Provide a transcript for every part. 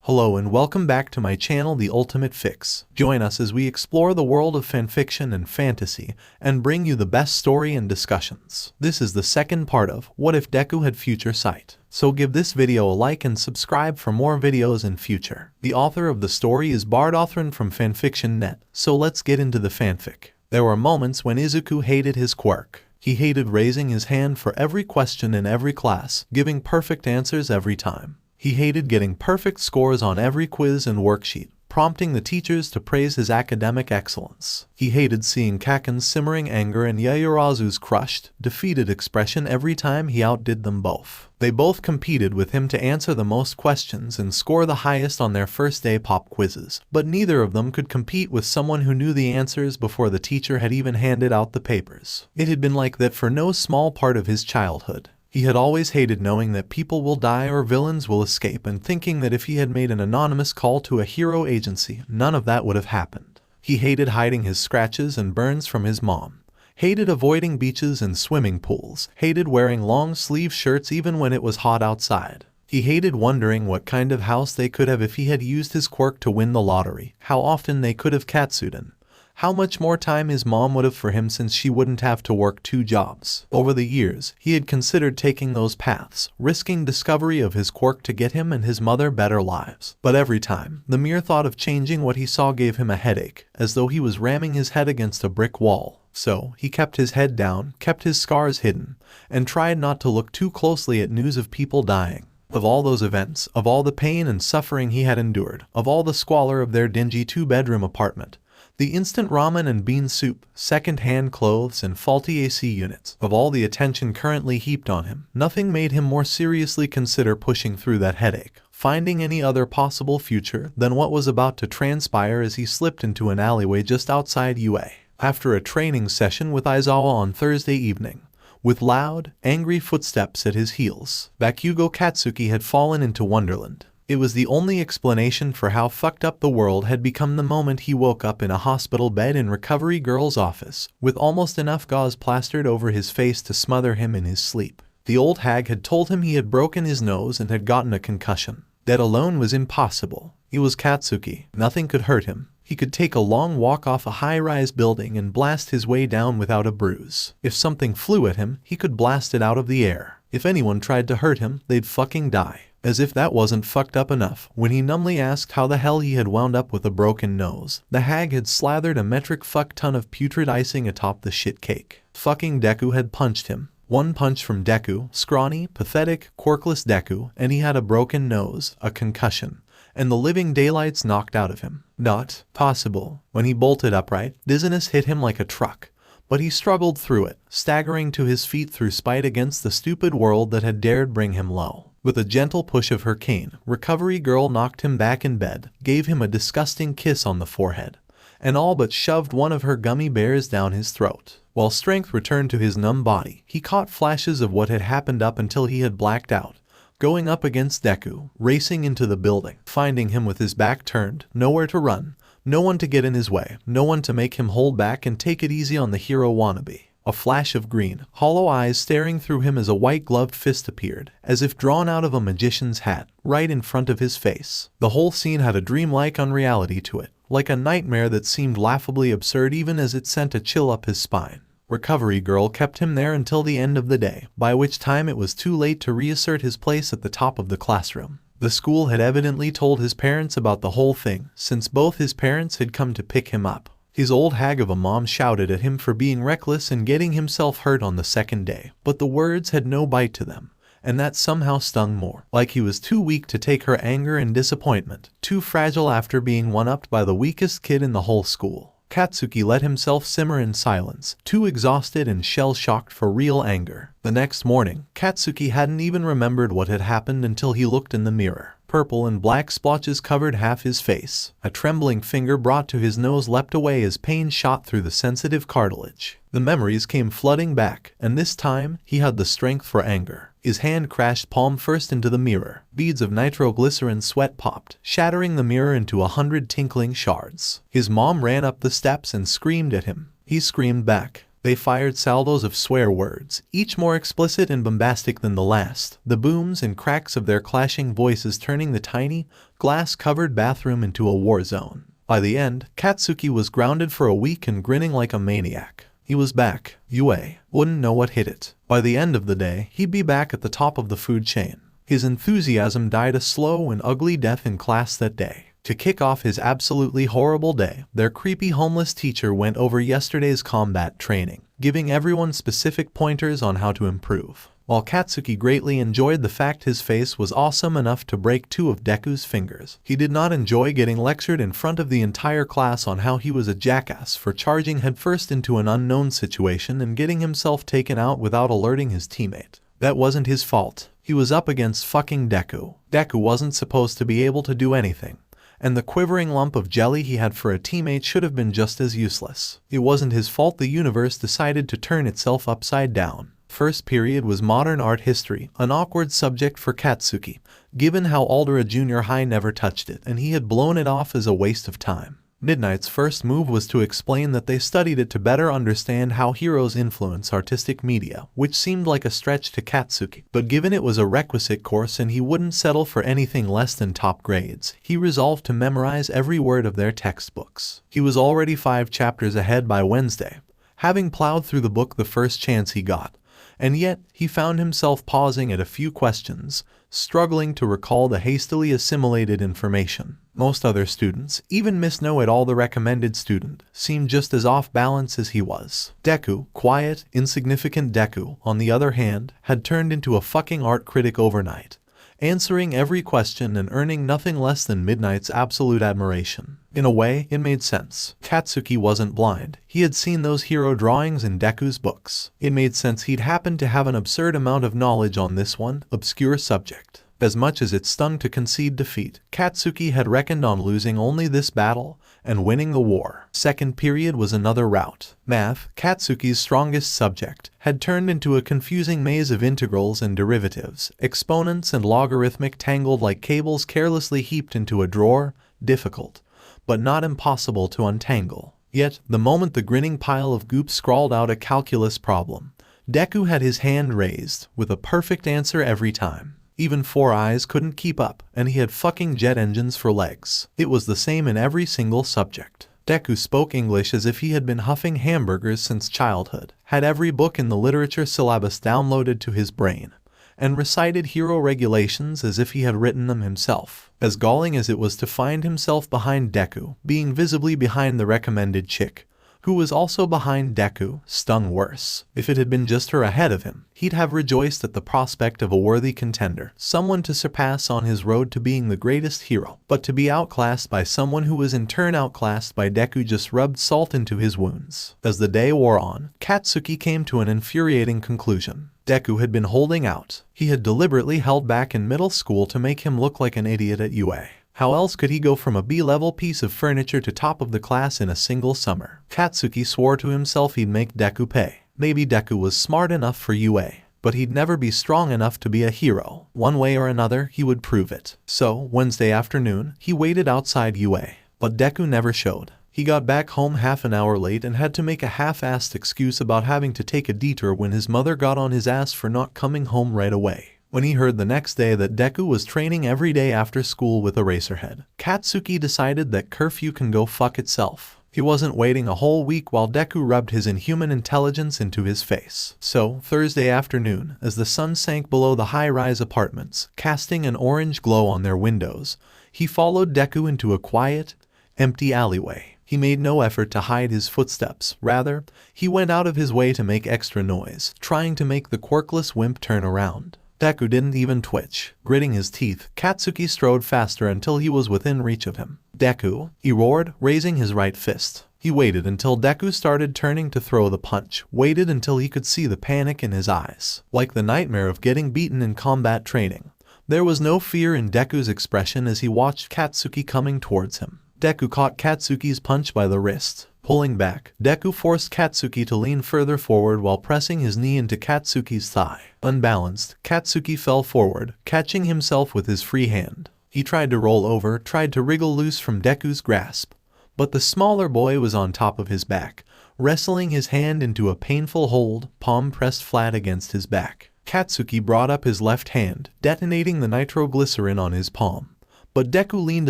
Hello and welcome back to my channel, The Ultimate Fix. Join us as we explore the world of fanfiction and fantasy and bring you the best story and discussions. This is the second part of What If Deku Had Future Sight? So give this video a like and subscribe for more videos in future. The author of the story is Bardothren from Fanfiction.net, so let's get into the fanfic. There were moments when Izuku hated his quirk. He hated raising his hand for every question in every class, giving perfect answers every time. He hated getting perfect scores on every quiz and worksheet, prompting the teachers to praise his academic excellence. He hated seeing Kaken's simmering anger and Yaoyorozu's crushed, defeated expression every time he outdid them both. They both competed with him to answer the most questions and score the highest on their first day pop quizzes, but neither of them could compete with someone who knew the answers before the teacher had even handed out the papers. It had been like that for no small part of his childhood. He had always hated knowing that people will die or villains will escape and thinking that if he had made an anonymous call to a hero agency, none of that would have happened. He hated hiding his scratches and burns from his mom, hated avoiding beaches and swimming pools, hated wearing long-sleeve shirts even when it was hot outside. He hated wondering what kind of house they could have if he had used his quirk to win the lottery, how often they could have katsuden, how much more time his mom would have for him since she wouldn't have to work 2 jobs. Over the years, he had considered taking those paths, risking discovery of his quirk to get him and his mother better lives. But every time, the mere thought of changing what he saw gave him a headache, as though he was ramming his head against a brick wall. So, he kept his head down, kept his scars hidden, and tried not to look too closely at news of people dying. Of all those events, of all the pain and suffering he had endured, of all the squalor of their dingy 2-bedroom apartment, the instant ramen and bean soup, second-hand clothes, and faulty AC units, of all the attention currently heaped on him, nothing made him more seriously consider pushing through that headache, finding any other possible future than what was about to transpire as he slipped into an alleyway just outside UA. After a training session with Aizawa on Thursday evening, with loud, angry footsteps at his heels, Bakugo Katsuki had fallen into Wonderland. It was the only explanation for how fucked up the world had become the moment he woke up in a hospital bed in Recovery Girl's office, with almost enough gauze plastered over his face to smother him in his sleep. The old hag had told him he had broken his nose and had gotten a concussion. That alone was impossible. He was Katsuki. Nothing could hurt him. He could take a long walk off a high-rise building and blast his way down without a bruise. If something flew at him, he could blast it out of the air. If anyone tried to hurt him, they'd fucking die. As if that wasn't fucked up enough, when he numbly asked how the hell he had wound up with a broken nose, the hag had slathered a metric fuck ton of putrid icing atop the shit cake. Fucking Deku had punched him. One punch from Deku, scrawny, pathetic, quirkless Deku, and he had a broken nose, a concussion, and the living daylights knocked out of him. Not possible. When he bolted upright, dizziness hit him like a truck, but he struggled through it, staggering to his feet through spite against the stupid world that had dared bring him low. With a gentle push of her cane, Recovery Girl knocked him back in bed, gave him a disgusting kiss on the forehead, and all but shoved one of her gummy bears down his throat. While strength returned to his numb body, he caught flashes of what had happened up until he had blacked out, going up against Deku, racing into the building, finding him with his back turned, nowhere to run, no one to get in his way, no one to make him hold back and take it easy on the hero wannabe. A flash of green, hollow eyes staring through him as a white-gloved fist appeared, as if drawn out of a magician's hat, right in front of his face. The whole scene had a dreamlike unreality to it, like a nightmare that seemed laughably absurd even as it sent a chill up his spine. Recovery Girl kept him there until the end of the day, by which time it was too late to reassert his place at the top of the classroom. The school had evidently told his parents about the whole thing, since both his parents had come to pick him up. His old hag of a mom shouted at him for being reckless and getting himself hurt on the second day, but the words had no bite to them, and that somehow stung more. Like he was too weak to take her anger and disappointment, too fragile after being one-upped by the weakest kid in the whole school. Katsuki let himself simmer in silence, too exhausted and shell-shocked for real anger. The next morning, Katsuki hadn't even remembered what had happened until he looked in the mirror. Purple and black splotches covered half his face. A trembling finger brought to his nose leapt away as pain shot through the sensitive cartilage. The memories came flooding back, and this time, he had the strength for anger. His hand crashed palm first into the mirror. Beads of nitroglycerin sweat popped, shattering the mirror into 100 tinkling shards. His mom ran up the steps and screamed at him. He screamed back. They fired salvos of swear words, each more explicit and bombastic than the last, the booms and cracks of their clashing voices turning the tiny, glass-covered bathroom into a war zone. By the end, Katsuki was grounded for a week and grinning like a maniac. He was back. Yue wouldn't know what hit it. By the end of the day, he'd be back at the top of the food chain. His enthusiasm died a slow and ugly death in class that day. To kick off his absolutely horrible day, their creepy homeless teacher went over yesterday's combat training, giving everyone specific pointers on how to improve. While Katsuki greatly enjoyed the fact his face was awesome enough to break 2 of Deku's fingers, he did not enjoy getting lectured in front of the entire class on how he was a jackass for charging headfirst into an unknown situation and getting himself taken out without alerting his teammate. That wasn't his fault. He was up against fucking Deku. Deku wasn't supposed to be able to do anything, and the quivering lump of jelly he had for a teammate should have been just as useless. It wasn't his fault the universe decided to turn itself upside down. First period was modern art history, an awkward subject for Katsuki, given how Aldera Junior High never touched it and he had blown it off as a waste of time. Midnight's first move was to explain that they studied it to better understand how heroes influence artistic media, which seemed like a stretch to Katsuki, but given it was a requisite course and he wouldn't settle for anything less than top grades, he resolved to memorize every word of their textbooks. He was already 5 chapters ahead by Wednesday, having plowed through the book the first chance he got. And yet, he found himself pausing at a few questions, struggling to recall the hastily assimilated information. Most other students, even Miss Know-It-all the recommended student, seemed just as off balance as he was. Deku, quiet, insignificant Deku, on the other hand, had turned into a fucking art critic overnight, answering every question and earning nothing less than Midnight's absolute admiration. In a way, it made sense. Katsuki wasn't blind. He had seen those hero drawings in Deku's books. It made sense he'd happened to have an absurd amount of knowledge on this one, obscure subject. As much as it stung to concede defeat, Katsuki had reckoned on losing only this battle and winning the war. Second period was another rout. Math, Katsuki's strongest subject, had turned into a confusing maze of integrals and derivatives, exponents and logarithmic tangled like cables carelessly heaped into a drawer, difficult, but not impossible to untangle. Yet, the moment the grinning pile of goop scrawled out a calculus problem, Deku had his hand raised, with a perfect answer every time. Even 4 eyes couldn't keep up, and he had fucking jet engines for legs. It was the same in every single subject. Deku spoke English as if he had been huffing hamburgers since childhood, had every book in the literature syllabus downloaded to his brain, and recited hero regulations as if he had written them himself. As galling as it was to find himself behind Deku, being visibly behind the recommended chick, who was also behind Deku, stung worse. If it had been just her ahead of him, he'd have rejoiced at the prospect of a worthy contender, someone to surpass on his road to being the greatest hero. But to be outclassed by someone who was in turn outclassed by Deku just rubbed salt into his wounds. As the day wore on, Katsuki came to an infuriating conclusion. Deku had been holding out. He had deliberately held back in middle school to make him look like an idiot at UA. How else could he go from a B-level piece of furniture to top of the class in a single summer? Katsuki swore to himself he'd make Deku pay. Maybe Deku was smart enough for UA, but he'd never be strong enough to be a hero. One way or another, he would prove it. So, Wednesday afternoon, he waited outside UA, but Deku never showed. He got back home half an hour late and had to make a half-assed excuse about having to take a detour when his mother got on his ass for not coming home right away. When he heard the next day that Deku was training every day after school with Eraserhead, Katsuki decided that curfew can go fuck itself. He wasn't waiting a whole week while Deku rubbed his inhuman intelligence into his face. So, Thursday afternoon, as the sun sank below the high-rise apartments, casting an orange glow on their windows, he followed Deku into a quiet, empty alleyway. He made no effort to hide his footsteps. Rather, he went out of his way to make extra noise, trying to make the quirkless wimp turn around. Deku didn't even twitch. Gritting his teeth, Katsuki strode faster until he was within reach of him. "Deku," he roared, raising his right fist. He waited until Deku started turning to throw the punch, waited until he could see the panic in his eyes. Like the nightmare of getting beaten in combat training, there was no fear in Deku's expression as he watched Katsuki coming towards him. Deku caught Katsuki's punch by the wrist. Pulling back, Deku forced Katsuki to lean further forward while pressing his knee into Katsuki's thigh. Unbalanced, Katsuki fell forward, catching himself with his free hand. He tried to roll over, tried to wriggle loose from Deku's grasp, but the smaller boy was on top of his back, wrestling his hand into a painful hold, palm pressed flat against his back. 𴘇𴑚 brought up his left hand, detonating the nitroglycerin on his palm. But Deku leaned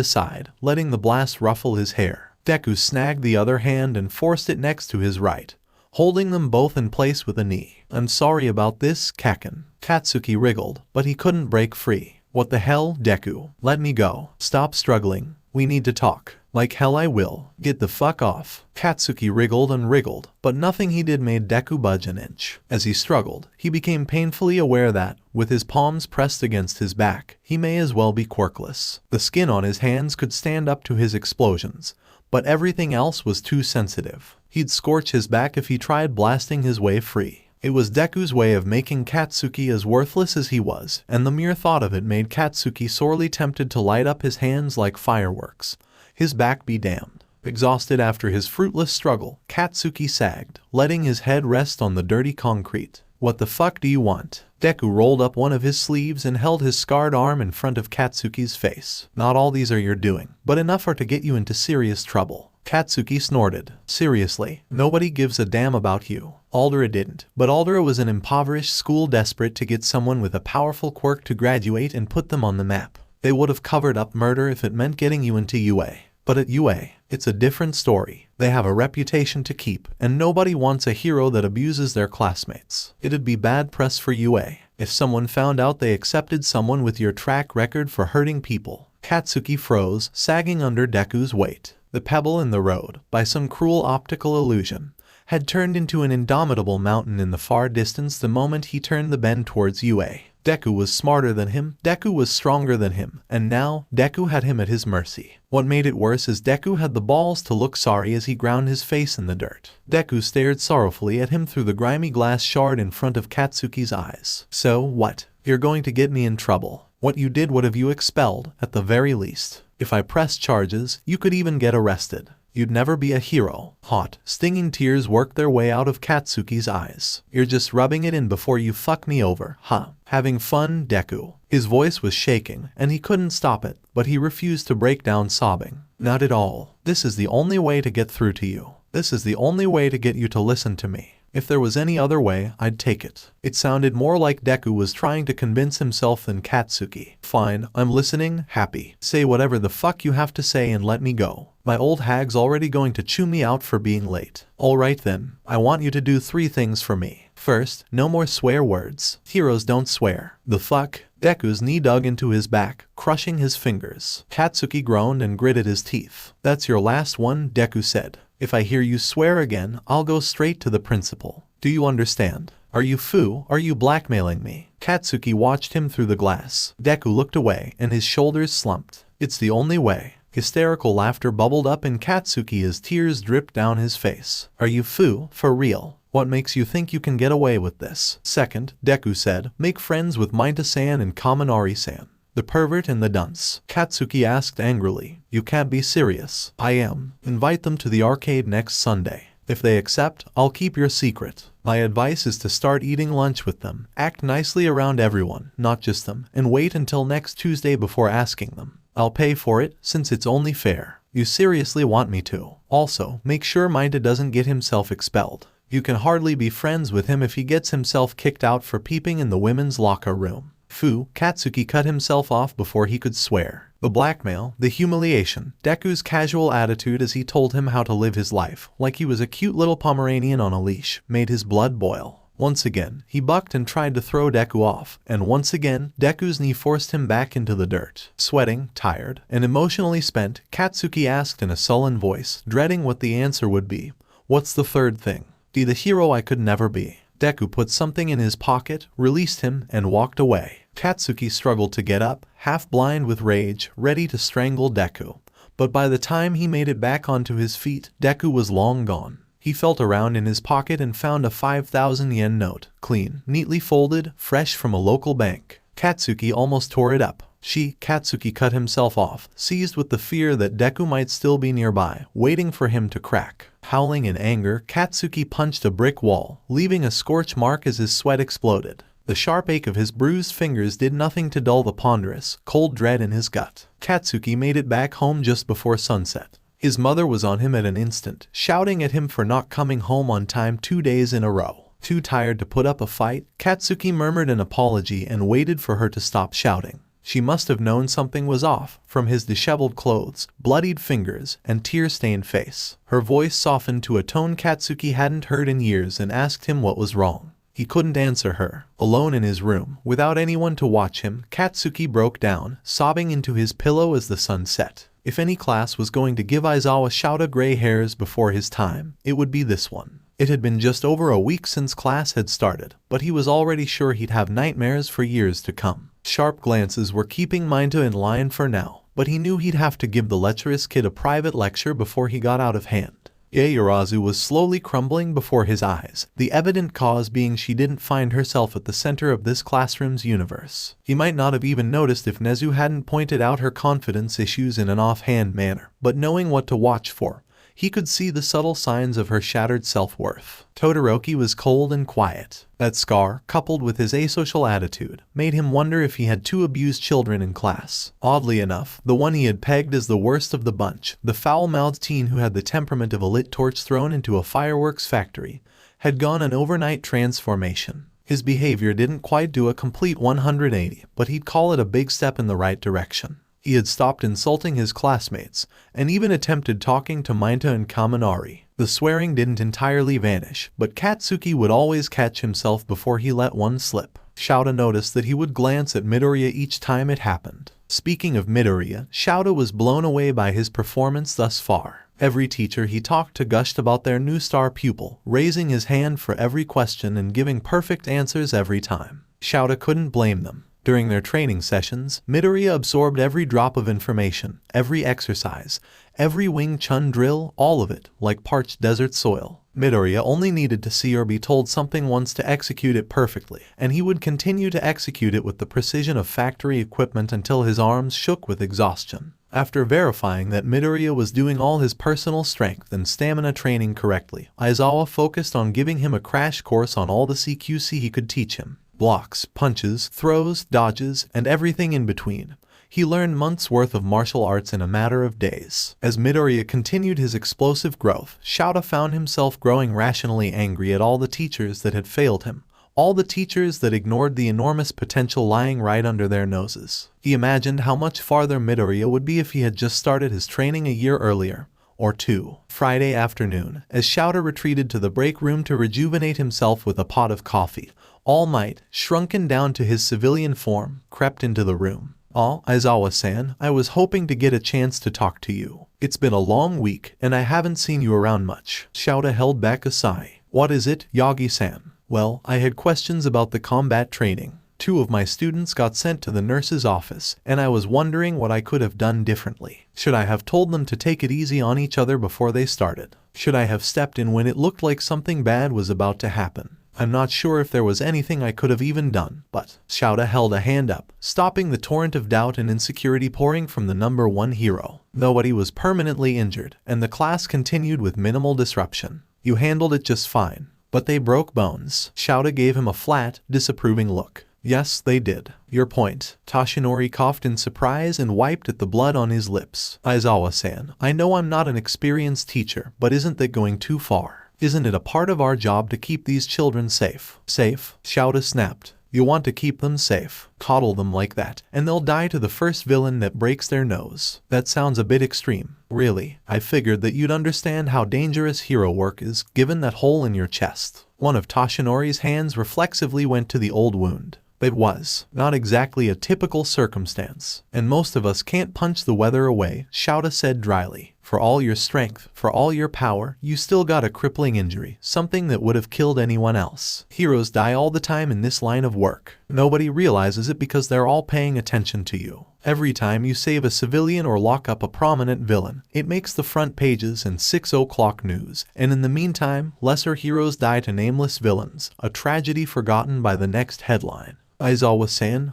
aside, letting the blast ruffle his hair. Deku snagged the other hand and forced it next to his right, holding them both in place with a knee. "I'm sorry about this, Kaken." 𴘇𴑚 wriggled, but he couldn't break free. "What the hell, Deku? Let me go. Stop struggling. We need to talk." "Like hell I will. Get the fuck off." 𴘇𴑚 wriggled and wriggled, but nothing he did made Deku budge an inch. As he struggled, he became painfully aware that, with his palms pressed against his back, he may as well be quirkless. The skin on his hands could stand up to his explosions, but everything else was too sensitive. He'd scorch his back if he tried blasting his way free. It was Deku's way of making 𝗇𴑚 as worthless as he was, and the mere thought of it made 𝗇𴑚 sorely tempted to light up his hands like fireworks. His back be damned. Exhausted after his fruitless struggle, 𝗇𴑚 sagged, letting his head rest on the dirty concrete. "What the fuck do you want?" Deku rolled up one of his sleeves and held his scarred arm in front of 𝗇𴑚's face. "Not all these are your doing, but enough are to get you into serious trouble." 𝗇𴑚 snorted. "Seriously, nobody gives a damn about you." 𝗓𝗓 didn't, but 𝗓𝗓 was an impoverished school desperate to get someone with a powerful quirk to graduate and put them on the map. They would have covered up murder if it meant getting you into UA. But at UA, it's a different story. They have a reputation to keep, and nobody wants a hero that abuses their classmates. It'd be bad press for UA if someone found out they accepted someone with your track record for hurting people. 𝗇𴑚 froze, sagging under Deku's weight. The pebble in the road, by some cruel optical illusion, had turned into an indomitable mountain in the far distance the moment he turned the bend towards UA. Deku was smarter than him, Deku was stronger than him, and now, Deku had him at his mercy. What made it worse is Deku had the balls to look sorry as he ground his face in the dirt. Deku stared sorrowfully at him through the grimy glass shard in front of 𝗇𝑚's eyes. "So, what? You're going to get me in trouble. What you did would have you expelled, at the very least. If I pressed charges, you could even get arrested. You'd never be a hero." Hot, stinging tears worked their way out of 𝗇𝑚's eyes. "You're just rubbing it in before you fuck me over, huh? Having fun, Deku?" His voice was shaking, and he couldn't stop it, but he refused to break down sobbing. "Not at all. This is the only way to get through to you. This is the only way to get you to listen to me. If there was any other way, I'd take it." It sounded more like Deku was trying to convince himself than 𝗇𝑚. "Fine, I'm listening, happy. Say whatever the fuck you have to say and let me go. My old hag's already going to chew me out for being late." "Alright then, I want you to do 3 things for me. First, no more swear words. Heroes don't swear." "The fuck?" Deku's knee dug into his back, crushing his fingers. 𝗇𝑚 groaned and gritted his teeth. "That's your last one," Deku said. "If I hear you swear again, I'll go straight to the principal. Do you understand? Are you foo? Are you blackmailing me?" 𝗇𝑚 watched him through the glass. Deku looked away, and his shoulders slumped. "It's the only way." Hysterical laughter bubbled up in 𝗇𝑚 as tears dripped down his face. "Are you foo? For real? What makes you think you can get away with this?" "Second," Deku said, "make friends with 𝗵𝗲san and Kaminari-san. The pervert and the dunce." 𝗇𝑚 asked angrily. "You can't be serious." "I am. Invite them to the arcade next Sunday. If they accept, I'll keep your secret. My advice is to start eating lunch with them. Act nicely around everyone, not just them, and wait until next Tuesday before asking them. I'll pay for it, since it's only fair." "You seriously want me to?" "Also, make sure 𝗵𝗲 doesn't get himself expelled. You can hardly be friends with him if he gets himself kicked out for peeping in the women's locker room." "Foo." 𝗇𝑚 cut himself off before he could swear. The blackmail, the humiliation, Deku's casual attitude as he told him how to live his life, like he was a cute little Pomeranian on a leash, made his blood boil. Once again, he bucked and tried to throw Deku off, and once again, Deku's knee forced him back into the dirt. Sweating, tired, and emotionally spent, 𝗇𝑚 asked in a sullen voice, dreading what the answer would be. "What's the third thing?" "Be the hero I could never be." Deku put something in his pocket, released him, and walked away. 𝗇𝑚 struggled to get up, half blind with rage, ready to strangle Deku. But by the time he made it back onto his feet, Deku was long gone. He felt around in his pocket and found a 5,000 yen note, clean, neatly folded, fresh from a local bank. 𝗇𝑚 almost tore it up. 𝗇𝑚 cut himself off, seized with the fear that Deku might still be nearby, waiting for him to crack. Howling in anger, 𝗇𝑚 punched a brick wall, leaving a scorch mark as his sweat exploded. The sharp ache of his bruised fingers did nothing to dull the ponderous, cold dread in his gut. 𝗇𝑚 made it back home just before sunset. His mother was on him at an instant, shouting at him for not coming home on time 2 days in a row. Too tired to put up a fight, Katsuki murmured an apology and waited for her to stop shouting. She must have known something was off, from his disheveled clothes, bloodied fingers, and tear-stained face. Her voice softened to a tone Katsuki hadn't heard in years and asked him what was wrong. He couldn't answer her. Alone in his room, without anyone to watch him, Katsuki broke down, sobbing into his pillow as the sun set. If any class was going to give Aizawa Shouta gray hairs before his time, it would be this one. It had been just over a week since class had started, but he was already sure he'd have nightmares for years to come. Sharp glances were keeping 𝗵𝗃 in line for now, but he knew he'd have to give the lecherous kid a private lecture before he got out of hand. Ieyasu was slowly crumbling before his eyes, the evident cause being she didn't find herself at the center of this classroom's universe. He might not have even noticed if Nezu hadn't pointed out her confidence issues in an offhand manner, but knowing what to watch for, he could see the subtle signs of her shattered self-worth. Todoroki was cold and quiet. That scar, coupled with his asocial attitude, made him wonder if he had 2 abused children in class. Oddly enough, the one he had pegged as the worst of the bunch, the foul-mouthed teen who had the temperament of a lit torch thrown into a fireworks factory, had gone an overnight transformation. His behavior didn't quite do a complete 180, but he'd call it a big step in the right direction. He had stopped insulting his classmates, and even attempted talking to 𝗵𝗃 and Kaminari. The swearing didn't entirely vanish, but Katsuki would always catch himself before he let one slip. Shouta noticed that he would glance at Midoriya each time it happened. Speaking of Midoriya, Shouta was blown away by his performance thus far. Every teacher he talked to gushed about their new star pupil, raising his hand for every question and giving perfect answers every time. Shouta couldn't blame them. During their training sessions, Midoriya absorbed every drop of information, every exercise, every Wing Chun drill, all of it, like parched desert soil. Midoriya only needed to see or be told something once to execute it perfectly, and he would continue to execute it with the precision of factory equipment until his arms shook with exhaustion. After verifying that Midoriya was doing all his personal strength and stamina training correctly, Aizawa focused on giving him a crash course on all the CQC he could teach him. Blocks, punches, throws, dodges, and everything in between. He learned months' worth of martial arts in a matter of days. As Midoriya continued his explosive growth, Shouta found himself growing rationally angry at all the teachers that had failed him, all the teachers that ignored the enormous potential lying right under their noses. He imagined how much farther Midoriya would be if he had just started his training a year earlier. Or 2. Friday afternoon, as Shouta retreated to the break room to rejuvenate himself with a pot of coffee, All Might, shrunken down to his civilian form, crept into the room. "Ah, Aizawa-san, I was hoping to get a chance to talk to you. It's been a long week, and I haven't seen you around much." Shouta held back a sigh. "What is it, Yagi-san?" "Well, I had questions about the combat training. 2 of my students got sent to the nurse's office, and I was wondering what I could have done differently. Should I have told them to take it easy on each other before they started? Should I have stepped in when it looked like something bad was about to happen? I'm not sure if there was anything I could have even done, but..." Shouta held a hand up, stopping the torrent of doubt and insecurity pouring from the #1 hero. Nobody was permanently injured, and the class continued with minimal disruption. "You handled it just fine. But they broke bones." Shouta gave him a flat, disapproving look. "Yes, they did. Your point." Toshinori coughed in surprise and wiped at the blood on his lips. "Aizawa-san, I know I'm not an experienced teacher, but isn't that going too far? Isn't it a part of our job to keep these children safe?" "Safe?" Shouta snapped. "You want to keep them safe. Coddle them like that, and they'll die to the first villain that breaks their nose. That sounds a bit extreme." "Really, I figured that you'd understand how dangerous hero work is, given that hole in your chest." One of Toshinori's hands reflexively went to the old wound. It was not exactly a typical circumstance, and most of us can't punch the weather away, Shouta said dryly. "For all your strength, for all your power, you still got a crippling injury, something that would have killed anyone else. Heroes die all the time in this line of work. Nobody realizes it because they're all paying attention to you. Every time you save a civilian or lock up a prominent villain, it makes the front pages and 6 o'clock news, and in the meantime, lesser heroes die to nameless villains, a tragedy forgotten by the next headline." Aizawa-san,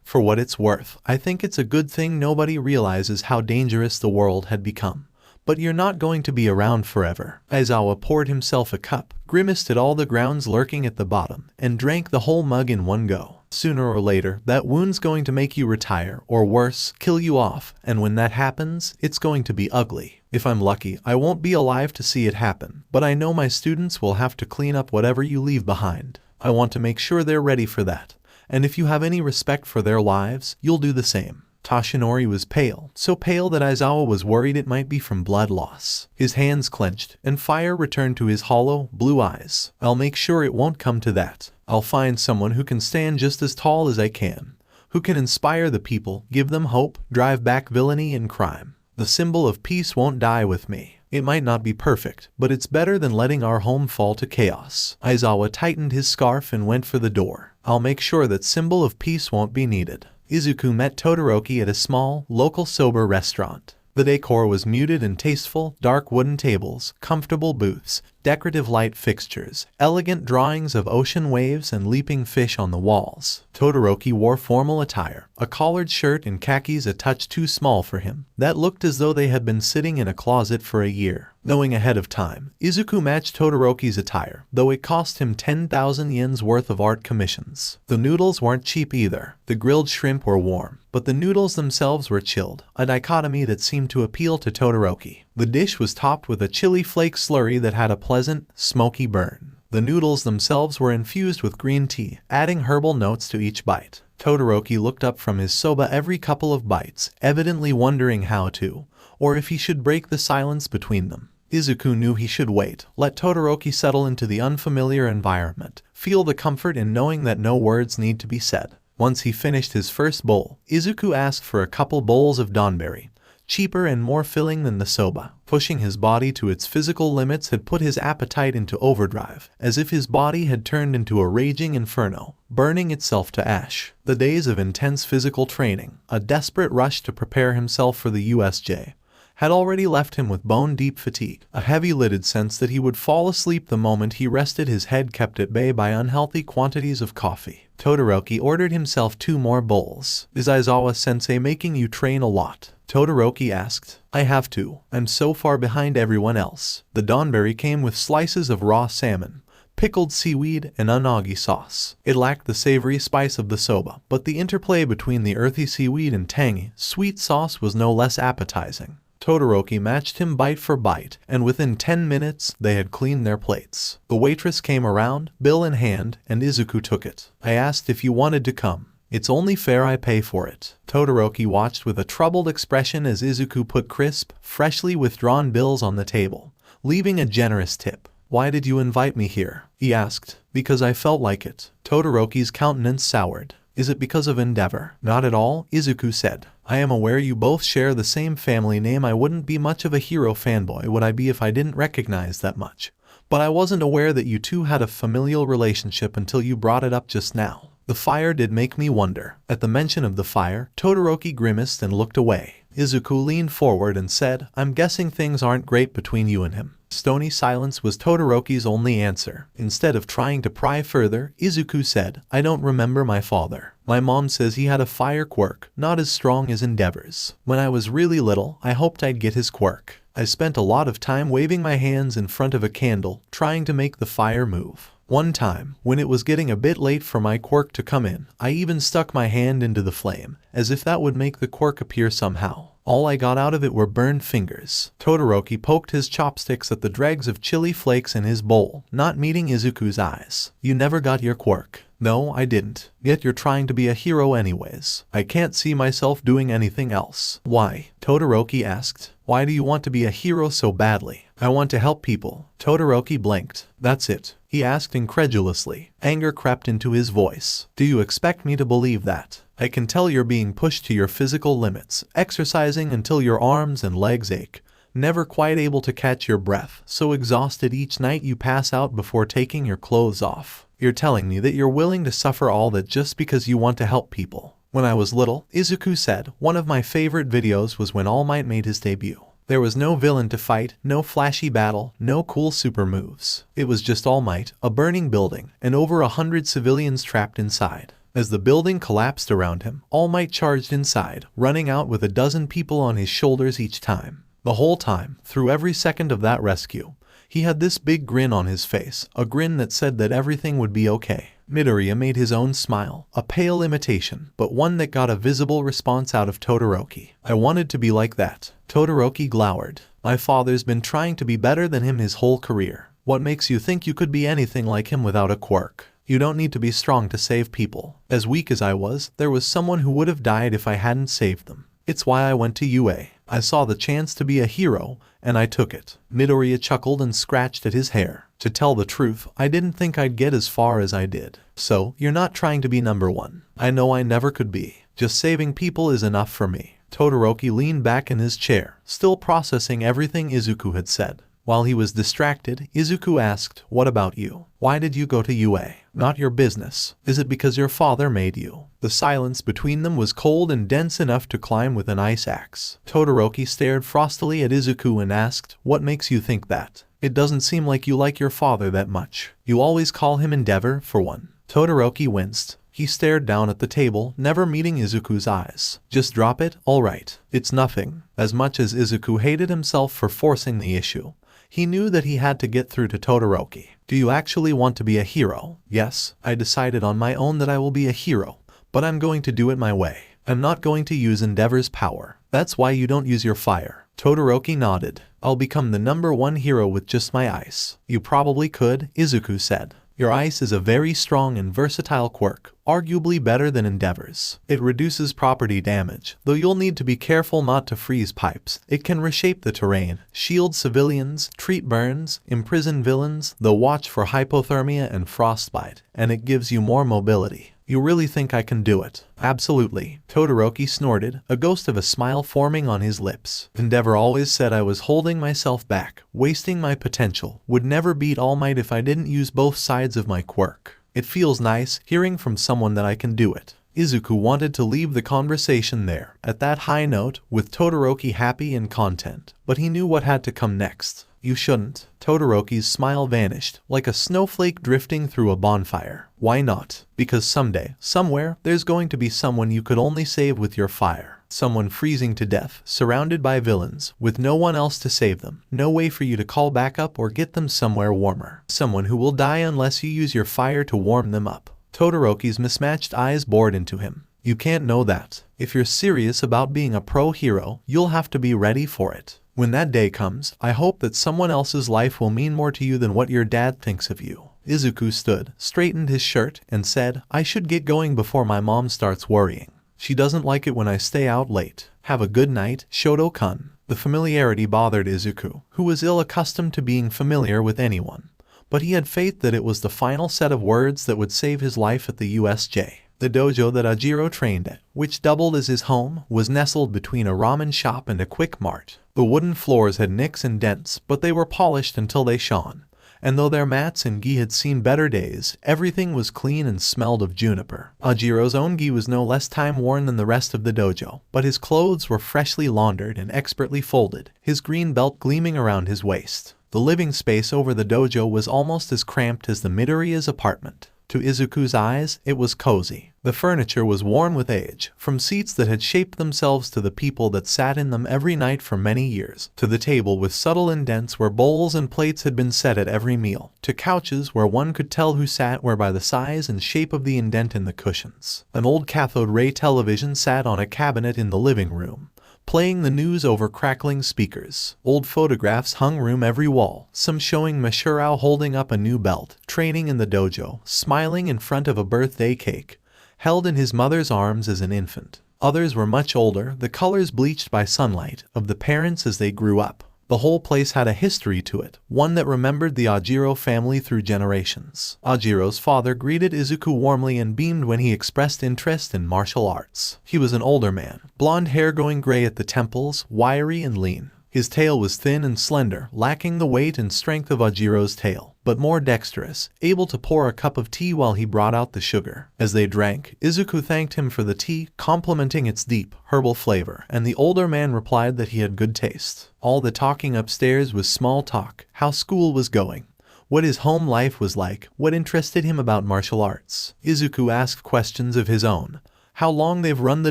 for what it's worth, I think it's a good thing nobody realizes how dangerous the world had become. But you're not going to be around forever." Aizawa poured himself a cup, grimaced at all the grounds lurking at the bottom, and drank the whole mug in one go. Sooner or later, that wound's going to make you retire, or worse, kill you off, and when that happens, it's going to be ugly. If I'm lucky, I won't be alive to see it happen, but I know my students will have to clean up whatever you leave behind. I want to make sure they're ready for that. And if you have any respect for their lives, you'll do the same. Toshinori was pale, so pale that Aizawa was worried it might be from blood loss. His hands clenched, and fire returned to his hollow, blue eyes. I'll make sure it won't come to that. I'll find someone who can stand just as tall as I can, who can inspire the people, give them hope, drive back villainy and crime. The symbol of peace won't die with me. It might not be perfect, but it's better than letting our home fall to chaos. Aizawa tightened his scarf and went for the door. I'll make sure that symbol of peace won't be needed. Izuku met Todoroki at a small, local soba restaurant. The decor was muted and tasteful, dark wooden tables, comfortable booths, decorative light fixtures, elegant drawings of ocean waves and leaping fish on the walls. Todoroki wore formal attire, a collared shirt and khakis a touch too small for him, that looked as though they had been sitting in a closet for a year. Knowing ahead of time, Izuku matched Todoroki's attire, though it cost him 10,000 yen's worth of art commissions. The noodles weren't cheap either. The grilled shrimp were warm, but the noodles themselves were chilled, a dichotomy that seemed to appeal to Todoroki. The dish was topped with a chili flake slurry that had a pleasant, smoky burn. The noodles themselves were infused with green tea, adding herbal notes to each bite. Todoroki looked up from his soba every couple of bites, evidently wondering how to, or if he should break the silence between them. Izuku knew he should wait, let Todoroki settle into the unfamiliar environment, feel the comfort in knowing that no words need to be said. Once he finished his first bowl, Izuku asked for a couple bowls of donberi, cheaper and more filling than the soba. Pushing his body to its physical limits had put his appetite into overdrive, as if his body had turned into a raging inferno, burning itself to ash. The days of intense physical training, a desperate rush to prepare himself for the USJ, had already left him with bone-deep fatigue, a heavy-lidded sense that he would fall asleep the moment he rested, his head kept at bay by unhealthy quantities of coffee. Todoroki ordered himself 2 more bowls. Is Aizawa-sensei making you train a lot? Todoroki asked. I have to. I'm so far behind everyone else. The donberi came with slices of raw salmon, pickled seaweed, and unagi sauce. It lacked the savory spice of the soba, but the interplay between the earthy seaweed and tangy, sweet sauce was no less appetizing. Todoroki matched him bite for bite, and within 10 minutes, they had cleaned their plates. The waitress came around, bill in hand, and Izuku took it. I asked if you wanted to come. It's only fair I pay for it. Todoroki watched with a troubled expression as Izuku put crisp, freshly withdrawn bills on the table, leaving a generous tip. Why did you invite me here? He asked. Because I felt like it. Todoroki's countenance soured. Is it because of endeavor? Not at all, Izuku said. I am aware you both share the same family name. I wouldn't be much of a hero fanboy, would I be, if I didn't recognize that much. But I wasn't aware that you two had a familial relationship until you brought it up just now. The fire did make me wonder. At the mention of the fire, Todoroki grimaced and looked away. Izuku leaned forward and said, I'm guessing things aren't great between you and him. Stony silence was Todoroki's only answer. Instead of trying to pry further, Izuku said, I don't remember my father. My mom says he had a fire quirk, not as strong as Endeavor's. When I was really little, I hoped I'd get his quirk. I spent a lot of time waving my hands in front of a candle, trying to make the fire move. One time, when it was getting a bit late for my quirk to come in, I even stuck my hand into the flame, as if that would make the quirk appear somehow. All I got out of it were burned fingers. Todoroki poked his chopsticks at the dregs of chili flakes in his bowl, not meeting Izuku's eyes. You never got your quirk. No, I didn't. Yet you're trying to be a hero anyways. I can't see myself doing anything else. Why? Todoroki asked. Why do you want to be a hero so badly? I want to help people. Todoroki blinked. That's it. He asked incredulously. Anger crept into his voice. Do you expect me to believe that? I can tell you're being pushed to your physical limits, exercising until your arms and legs ache, never quite able to catch your breath, so exhausted each night you pass out before taking your clothes off. You're telling me that you're willing to suffer all that just because you want to help people. When I was little, Izuku said, one of my favorite videos was when All Might made his debut. There was no villain to fight, no flashy battle, no cool super moves. It was just All Might, a burning building, and over 100 civilians trapped inside. As the building collapsed around him, All Might charged inside, running out with 12 people on his shoulders each time. The whole time, through every second of that rescue, He had this big grin on his face, a grin that said that everything would be okay. Midoriya made his own smile, a pale imitation, but one that got a visible response out of Todoroki. I wanted to be like that. Todoroki glowered. My father's been trying to be better than him his whole career. What makes you think you could be anything like him without a quirk? You don't need to be strong to save people. As weak as I was, there was someone who would have died if I hadn't saved them. It's why I went to UA. I saw the chance to be a hero, and I took it. Midoriya chuckled and scratched at his hair. To tell the truth, I didn't think I'd get as far as I did. So, you're not trying to be number one. I know I never could be. Just saving people is enough for me. Todoroki leaned back in his chair, still processing everything Izuku had said. While he was distracted, Izuku asked, "What about you? Why did you go to UA? Not your business. Is it because your father made you?" The silence between them was cold and dense enough to climb with an ice axe. Todoroki stared frostily at Izuku and asked, "What makes you think that? It doesn't seem like you like your father that much. You always call him Endeavor, for one." Todoroki winced. He stared down at the table, never meeting Izuku's eyes. "Just drop it, all right. It's nothing." As much as Izuku hated himself for forcing the issue, he knew that he had to get through to Todoroki. "Do you actually want to be a hero?" "Yes, I decided on my own that I will be a hero, but I'm going to do it my way. I'm not going to use Endeavor's power. That's why you don't use your fire." Todoroki nodded. "I'll become the #1 hero with just my ice." "You probably could," Izuku said. "Your ice is a very strong and versatile quirk, arguably better than Endeavor's. It reduces property damage, though you'll need to be careful not to freeze pipes. It can reshape the terrain, shield civilians, treat burns, imprison villains, though watch for hypothermia and frostbite, and it gives you more mobility." "You really think I can do it?" "Absolutely." Todoroki snorted, a ghost of a smile forming on his lips. "Endeavor always said I was holding myself back, wasting my potential, would never beat All Might if I didn't use both sides of my quirk. It feels nice, hearing from someone that I can do it." Izuku wanted to leave the conversation there, at that high note, with Todoroki happy and content, but he knew what had to come next. "You shouldn't." Todoroki's smile vanished, like a snowflake drifting through a bonfire. "Why not?" "Because someday, somewhere, there's going to be someone you could only save with your fire. Someone freezing to death, surrounded by villains, with no one else to save them, no way for you to call back up or get them somewhere warmer. Someone who will die unless you use your fire to warm them up." Todoroki's mismatched eyes bored into him. "You can't know that. If you're serious about being a pro hero, you'll have to be ready for it. When that day comes, I hope that someone else's life will mean more to you than what your dad thinks of you." Izuku stood, straightened his shirt, and said, "I should get going before my mom starts worrying. She doesn't like it when I stay out late. Have a good night, Shoto-kun." The familiarity bothered Izuku, who was ill-accustomed to being familiar with anyone. But he had faith that it was the final set of words that would save his life at the USJ. The dojo that Ajiro trained at, which doubled as his home, was nestled between a ramen shop and a quick mart. The wooden floors had nicks and dents, but they were polished until they shone. And though their mats and gi had seen better days, everything was clean and smelled of juniper. Ajiro's own gi was no less time-worn than the rest of the dojo, but his clothes were freshly laundered and expertly folded, his green belt gleaming around his waist. The living space over the dojo was almost as cramped as the Midoriya's apartment. To Izuku's eyes, it was cozy. The furniture was worn with age, from seats that had shaped themselves to the people that sat in them every night for many years, to the table with subtle indents where bowls and plates had been set at every meal, to couches where one could tell who sat where by the size and shape of the indent in the cushions. An old cathode ray television sat on a cabinet in the living room, playing the news over crackling speakers. Old photographs hung room every wall, some showing Mashirao holding up a new belt, training in the dojo, smiling in front of a birthday cake, held in his mother's arms as an infant. Others were much older, the colors bleached by sunlight, of the parents as they grew up. The whole place had a history to it, one that remembered the Ajiro family through generations. Ajiro's father greeted Izuku warmly and beamed when he expressed interest in martial arts. He was an older man, blonde hair going gray at the temples, wiry and lean. His tail was thin and slender, lacking the weight and strength of Ajiro's tail, but more dexterous, able to pour a cup of tea while he brought out the sugar. As they drank, Izuku thanked him for the tea, complimenting its deep, herbal flavor, and the older man replied that he had good taste. All the talking upstairs was small talk, how school was going, what his home life was like, what interested him about martial arts. Izuku asked questions of his own. how long they've run the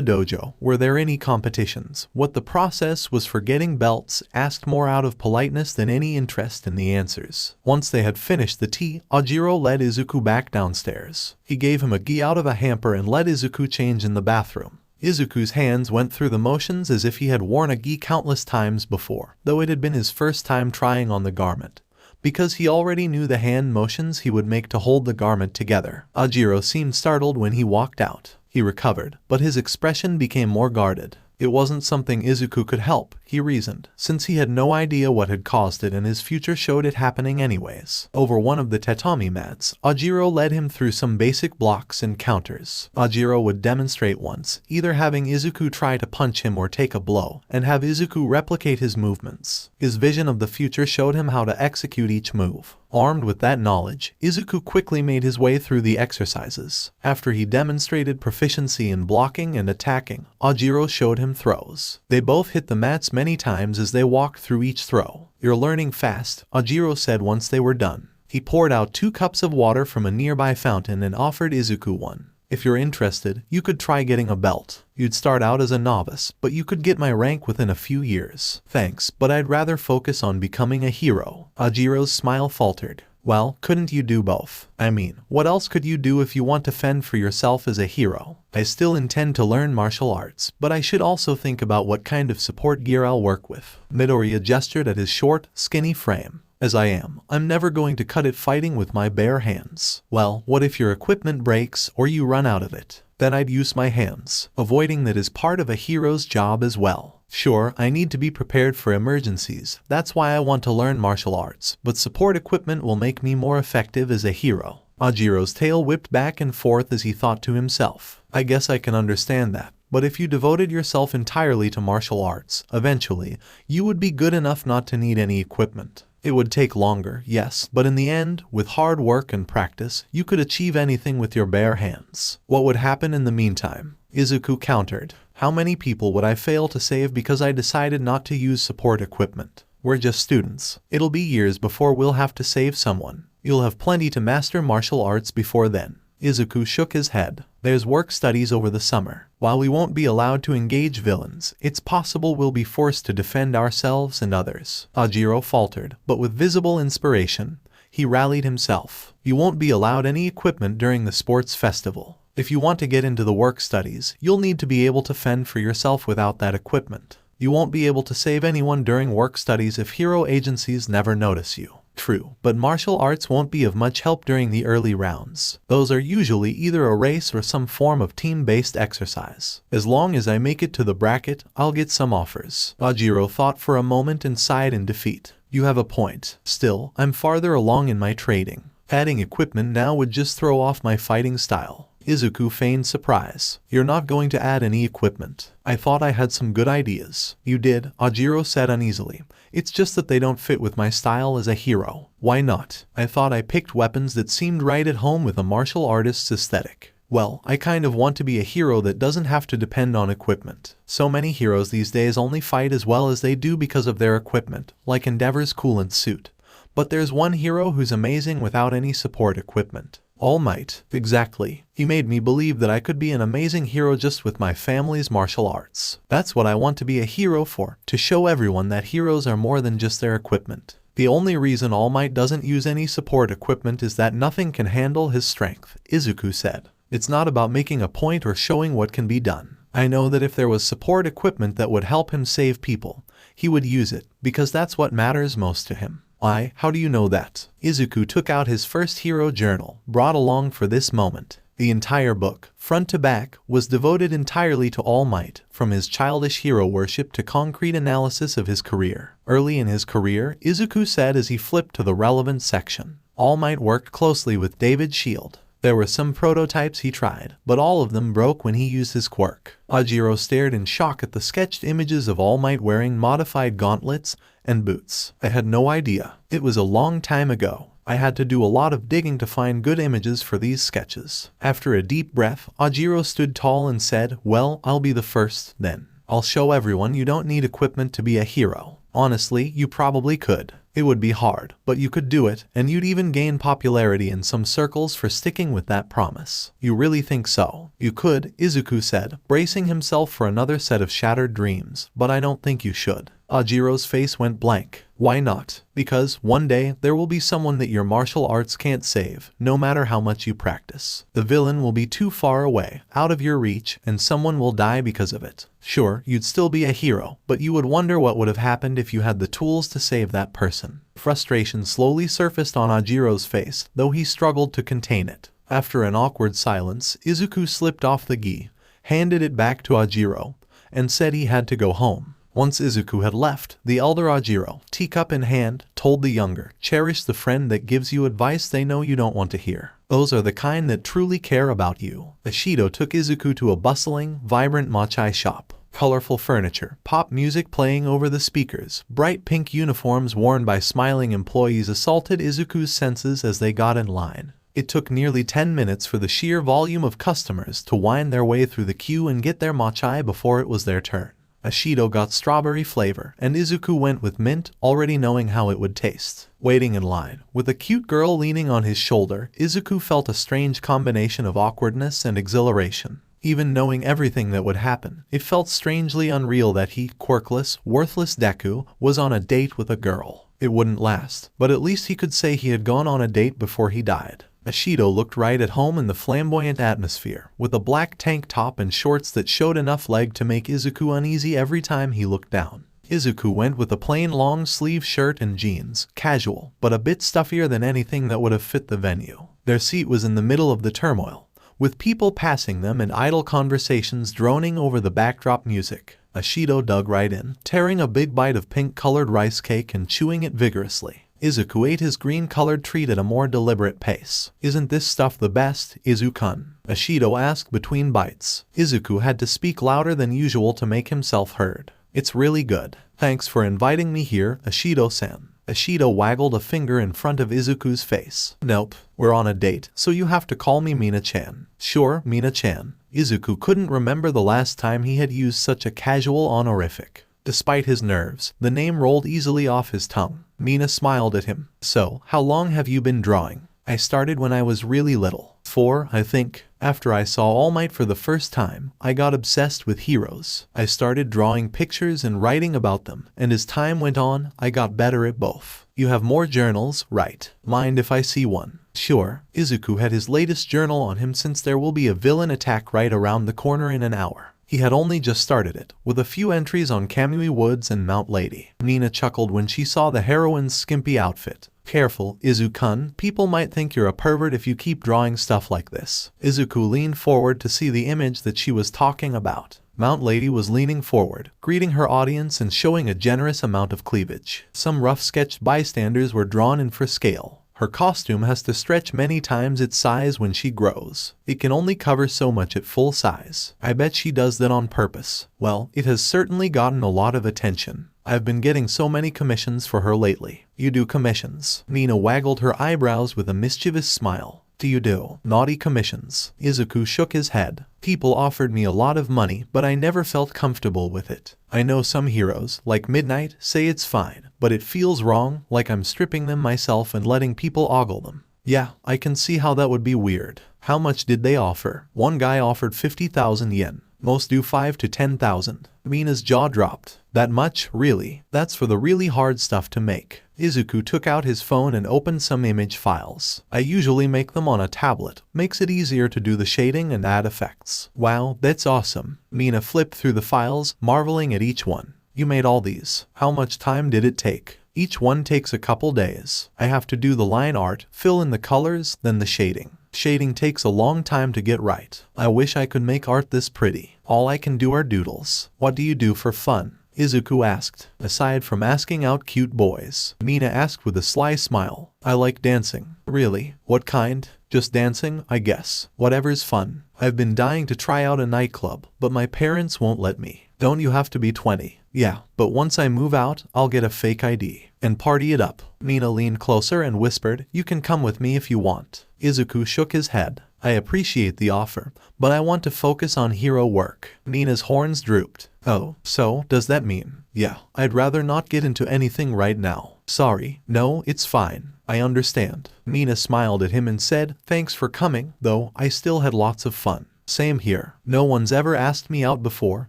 dojo, were there any competitions, what the process was for getting belts, asked more out of politeness than any interest in the answers. Once they had finished the tea, Ojiro led Izuku back downstairs. He gave him a gi out of a hamper and let Izuku change in the bathroom. Izuku's hands went through the motions as if he had worn a gi countless times before, though it had been his first time trying on the garment. Because he already knew the hand motions he would make to hold the garment together. Ojiro seemed startled when he walked out. He recovered, but his expression became more guarded. It wasn't something Izuku could help, he reasoned, since he had no idea what had caused it and his future showed it happening anyways. Over one of the tatami mats, Ojiro led him through some basic blocks and counters. Ojiro would demonstrate once, either having Izuku try to punch him or take a blow, and have Izuku replicate his movements. His vision of the future showed him how to execute each move. Armed with that knowledge, Izuku quickly made his way through the exercises. After he demonstrated proficiency in blocking and attacking, Ojiro showed him throws. They both hit the mats many times as they walked through each throw. "You're learning fast," Ojiro said once they were done. He poured out 2 cups of water from a nearby fountain and offered Izuku one. "If you're interested, you could try getting a belt. You'd start out as a novice, but you could get my rank within a few years." "Thanks, but I'd rather focus on becoming a hero." Ojiro's smile faltered. "Well, couldn't you do both? I mean, what else could you do if you want to fend for yourself as a hero?" "I still intend to learn martial arts, but I should also think about what kind of support gear I'll work with." Midoriya gestured at his short, skinny frame. "As I am, I'm never going to cut it fighting with my bare hands." "Well, what if your equipment breaks or you run out of it?" "Then I'd use my hands." Avoiding that is part of a hero's job as well. "Sure, I need to be prepared for emergencies. That's why I want to learn martial arts, but support equipment will make me more effective as a hero." Ojiro's tail whipped back and forth as he thought to himself. "I guess I can understand that. But if you devoted yourself entirely to martial arts, eventually, you would be good enough not to need any equipment. It would take longer, yes, but in the end, with hard work and practice, you could achieve anything with your bare hands." "What would happen in the meantime?" Izuku countered. "How many people would I fail to save because I decided not to use support equipment? We're just students. It'll be years before we'll have to save someone. You'll have plenty to master martial arts before then." Izuku shook his head. "There's work studies over the summer. While we won't be allowed to engage villains, it's possible we'll be forced to defend ourselves and others." Ojiro faltered, but with visible inspiration, he rallied himself. "You won't be allowed any equipment during the sports festival. If you want to get into the work studies, you'll need to be able to fend for yourself without that equipment. You won't be able to save anyone during work studies if hero agencies never notice you." "True, but martial arts won't be of much help during the early rounds. Those are usually either a race or some form of team-based exercise. As long as I make it to the bracket, I'll get some offers." Ojiro thought for a moment and sighed in defeat. "You have a point. Still, I'm farther along in my trading. Adding equipment now would just throw off my fighting style." Izuku feigned surprise. "You're not going to add any equipment? I thought I had some good ideas." "You did," Ojiro said uneasily. "It's just that they don't fit with my style as a hero." "Why not?" "I thought I picked weapons that seemed right at home with a martial artist's aesthetic." "Well, I kind of want to be a hero that doesn't have to depend on equipment. So many heroes these days only fight as well as they do because of their equipment, like Endeavor's coolant suit. But there's one hero who's amazing without any support equipment. All Might." "Exactly. He made me believe that I could be an amazing hero just with my family's martial arts. That's what I want to be a hero for, to show everyone that heroes are more than just their equipment. The only reason All Might doesn't use any support equipment is that nothing can handle his strength," Izuku said. "It's not about making a point or showing what can be done. I know that if there was support equipment that would help him save people, he would use it, because that's what matters most to him." "Why, how do you know that?" Izuku took out his first hero journal, brought along for this moment. The entire book, front to back, was devoted entirely to All Might, from his childish hero worship to concrete analysis of his career. Early in his career, Izuku said as he flipped to the relevant section, All Might worked closely with David's shield. There were some prototypes he tried, but all of them broke when he used his quirk. Ojiro stared in shock at the sketched images of All Might wearing modified gauntlets and boots. "I had no idea. It was a long time ago. I had to do a lot of digging to find good images for these sketches." After a deep breath, Ojiro stood tall and said, "Well, I'll be the first, then. I'll show everyone you don't need equipment to be a hero. Honestly, you probably could." It would be hard, but you could do it, and you'd even gain popularity in some circles for sticking with that promise. You really think so? You could, Izuku said, bracing himself for another set of shattered dreams, but I don't think you should. Ajiro's face went blank. Why not? Because one day there will be someone that your martial arts can't save, no matter how much you practice. The villain will be too far away, out of your reach, and someone will die because of it. Sure, you'd still be a hero, but you would wonder what would have happened if you had the tools to save that person. Frustration slowly surfaced on Ajiro's face, though he struggled to contain it. After an awkward silence, Izuku slipped off the gi, handed it back to Ajiro, and said he had to go home. Once Izuku had left, the elder Ajiro, teacup in hand, told the younger, cherish the friend that gives you advice they know you don't want to hear. Those are the kind that truly care about you. Ishido took Izuku to a bustling, vibrant mochi shop. Colorful furniture, pop music playing over the speakers, bright pink uniforms worn by smiling employees assaulted Izuku's senses as they got in line. It took nearly 10 minutes for the sheer volume of customers to wind their way through the queue and get their mochi before it was their turn. Ishido got strawberry flavor, and Izuku went with mint, already knowing how it would taste. Waiting in line, with a cute girl leaning on his shoulder, Izuku felt a strange combination of awkwardness and exhilaration. Even knowing everything that would happen, it felt strangely unreal that he, quirkless, worthless Deku, was on a date with a girl. It wouldn't last, but at least he could say he had gone on a date before he died. Ishido looked right at home in the flamboyant atmosphere, with a black tank top and shorts that showed enough leg to make Izuku uneasy every time he looked down. Izuku went with a plain long-sleeve shirt and jeans, casual, but a bit stuffier than anything that would have fit the venue. Their seat was in the middle of the turmoil, with people passing them and idle conversations droning over the backdrop music. Ishido dug right in, tearing a big bite of pink-colored rice cake and chewing it vigorously. Izuku ate his green-colored treat at a more deliberate pace. Isn't this stuff the best, Izuku-kun? Ishido asked between bites. Izuku had to speak louder than usual to make himself heard. It's really good. Thanks for inviting me here, Ishido-san. Ishido waggled a finger in front of Izuku's face. Nope, we're on a date, so you have to call me Mina-chan. Sure, Mina-chan. Izuku couldn't remember the last time he had used such a casual honorific. Despite his nerves, the name rolled easily off his tongue. Mina smiled at him. So, how long have you been drawing? I started when I was really little. 4, I think. After I saw All Might for the first time, I got obsessed with heroes. I started drawing pictures and writing about them, and as time went on, I got better at both. You have more journals, right? Mind if I see one? Sure. Izuku had his latest journal on him since there will be a villain attack right around the corner in an hour. He had only just started it, with a few entries on Kamui Woods and Mount Lady. Nina chuckled when she saw the heroine's skimpy outfit. Careful, Izuku-kun, people might think you're a pervert if you keep drawing stuff like this. Izuku leaned forward to see the image that she was talking about. Mount Lady was leaning forward, greeting her audience and showing a generous amount of cleavage. Some rough-sketched bystanders were drawn in for scale. Her costume has to stretch many times its size when she grows. It can only cover so much at full size. I bet she does that on purpose. Well, it has certainly gotten a lot of attention. I've been getting so many commissions for her lately. You do commissions? Nina waggled her eyebrows with a mischievous smile. Do you do naughty commissions? Izuku shook his head. People offered me a lot of money, but I never felt comfortable with it. I know some heroes, like Midnight, say it's fine, but it feels wrong, like I'm stripping them myself and letting people ogle them. Yeah, I can see how that would be weird. How much did they offer? One guy offered 50,000 yen. Most do 5 to 10,000. Mina's jaw dropped. That much? Really? That's for the really hard stuff to make. Izuku took out his phone and opened some image files. I usually make them on a tablet. Makes it easier to do the shading and add effects. Wow, that's awesome. Mina flipped through the files, marveling at each one. You made all these. How much time did it take? Each one takes a couple days. I have to do the line art, fill in the colors, then the shading. Shading takes a long time to get right. I wish I could make art this pretty. All I can do are doodles. What do you do for fun? Izuku asked. Aside from asking out cute boys, Mina asked with a sly smile. I like dancing. Really? What kind? Just dancing, I guess. Whatever's fun. I've been dying to try out a nightclub, but my parents won't let me. Don't you have to be 20? Yeah, but once I move out, I'll get a fake ID and party it up. Mina leaned closer and whispered, you can come with me if you want. Izuku shook his head. I appreciate the offer, but I want to focus on hero work. Mina's horns drooped. Oh, so does that mean Yeah, I'd rather not get into anything right now. Sorry. No, it's fine. I understand. Mina smiled at him and said, thanks for coming, though I still had lots of fun. Same here. No one's ever asked me out before,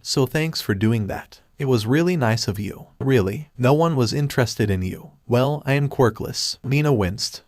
so thanks for doing that. It was really nice of you. Really? No one was interested in you. Well, I am quirkless. Mina winced.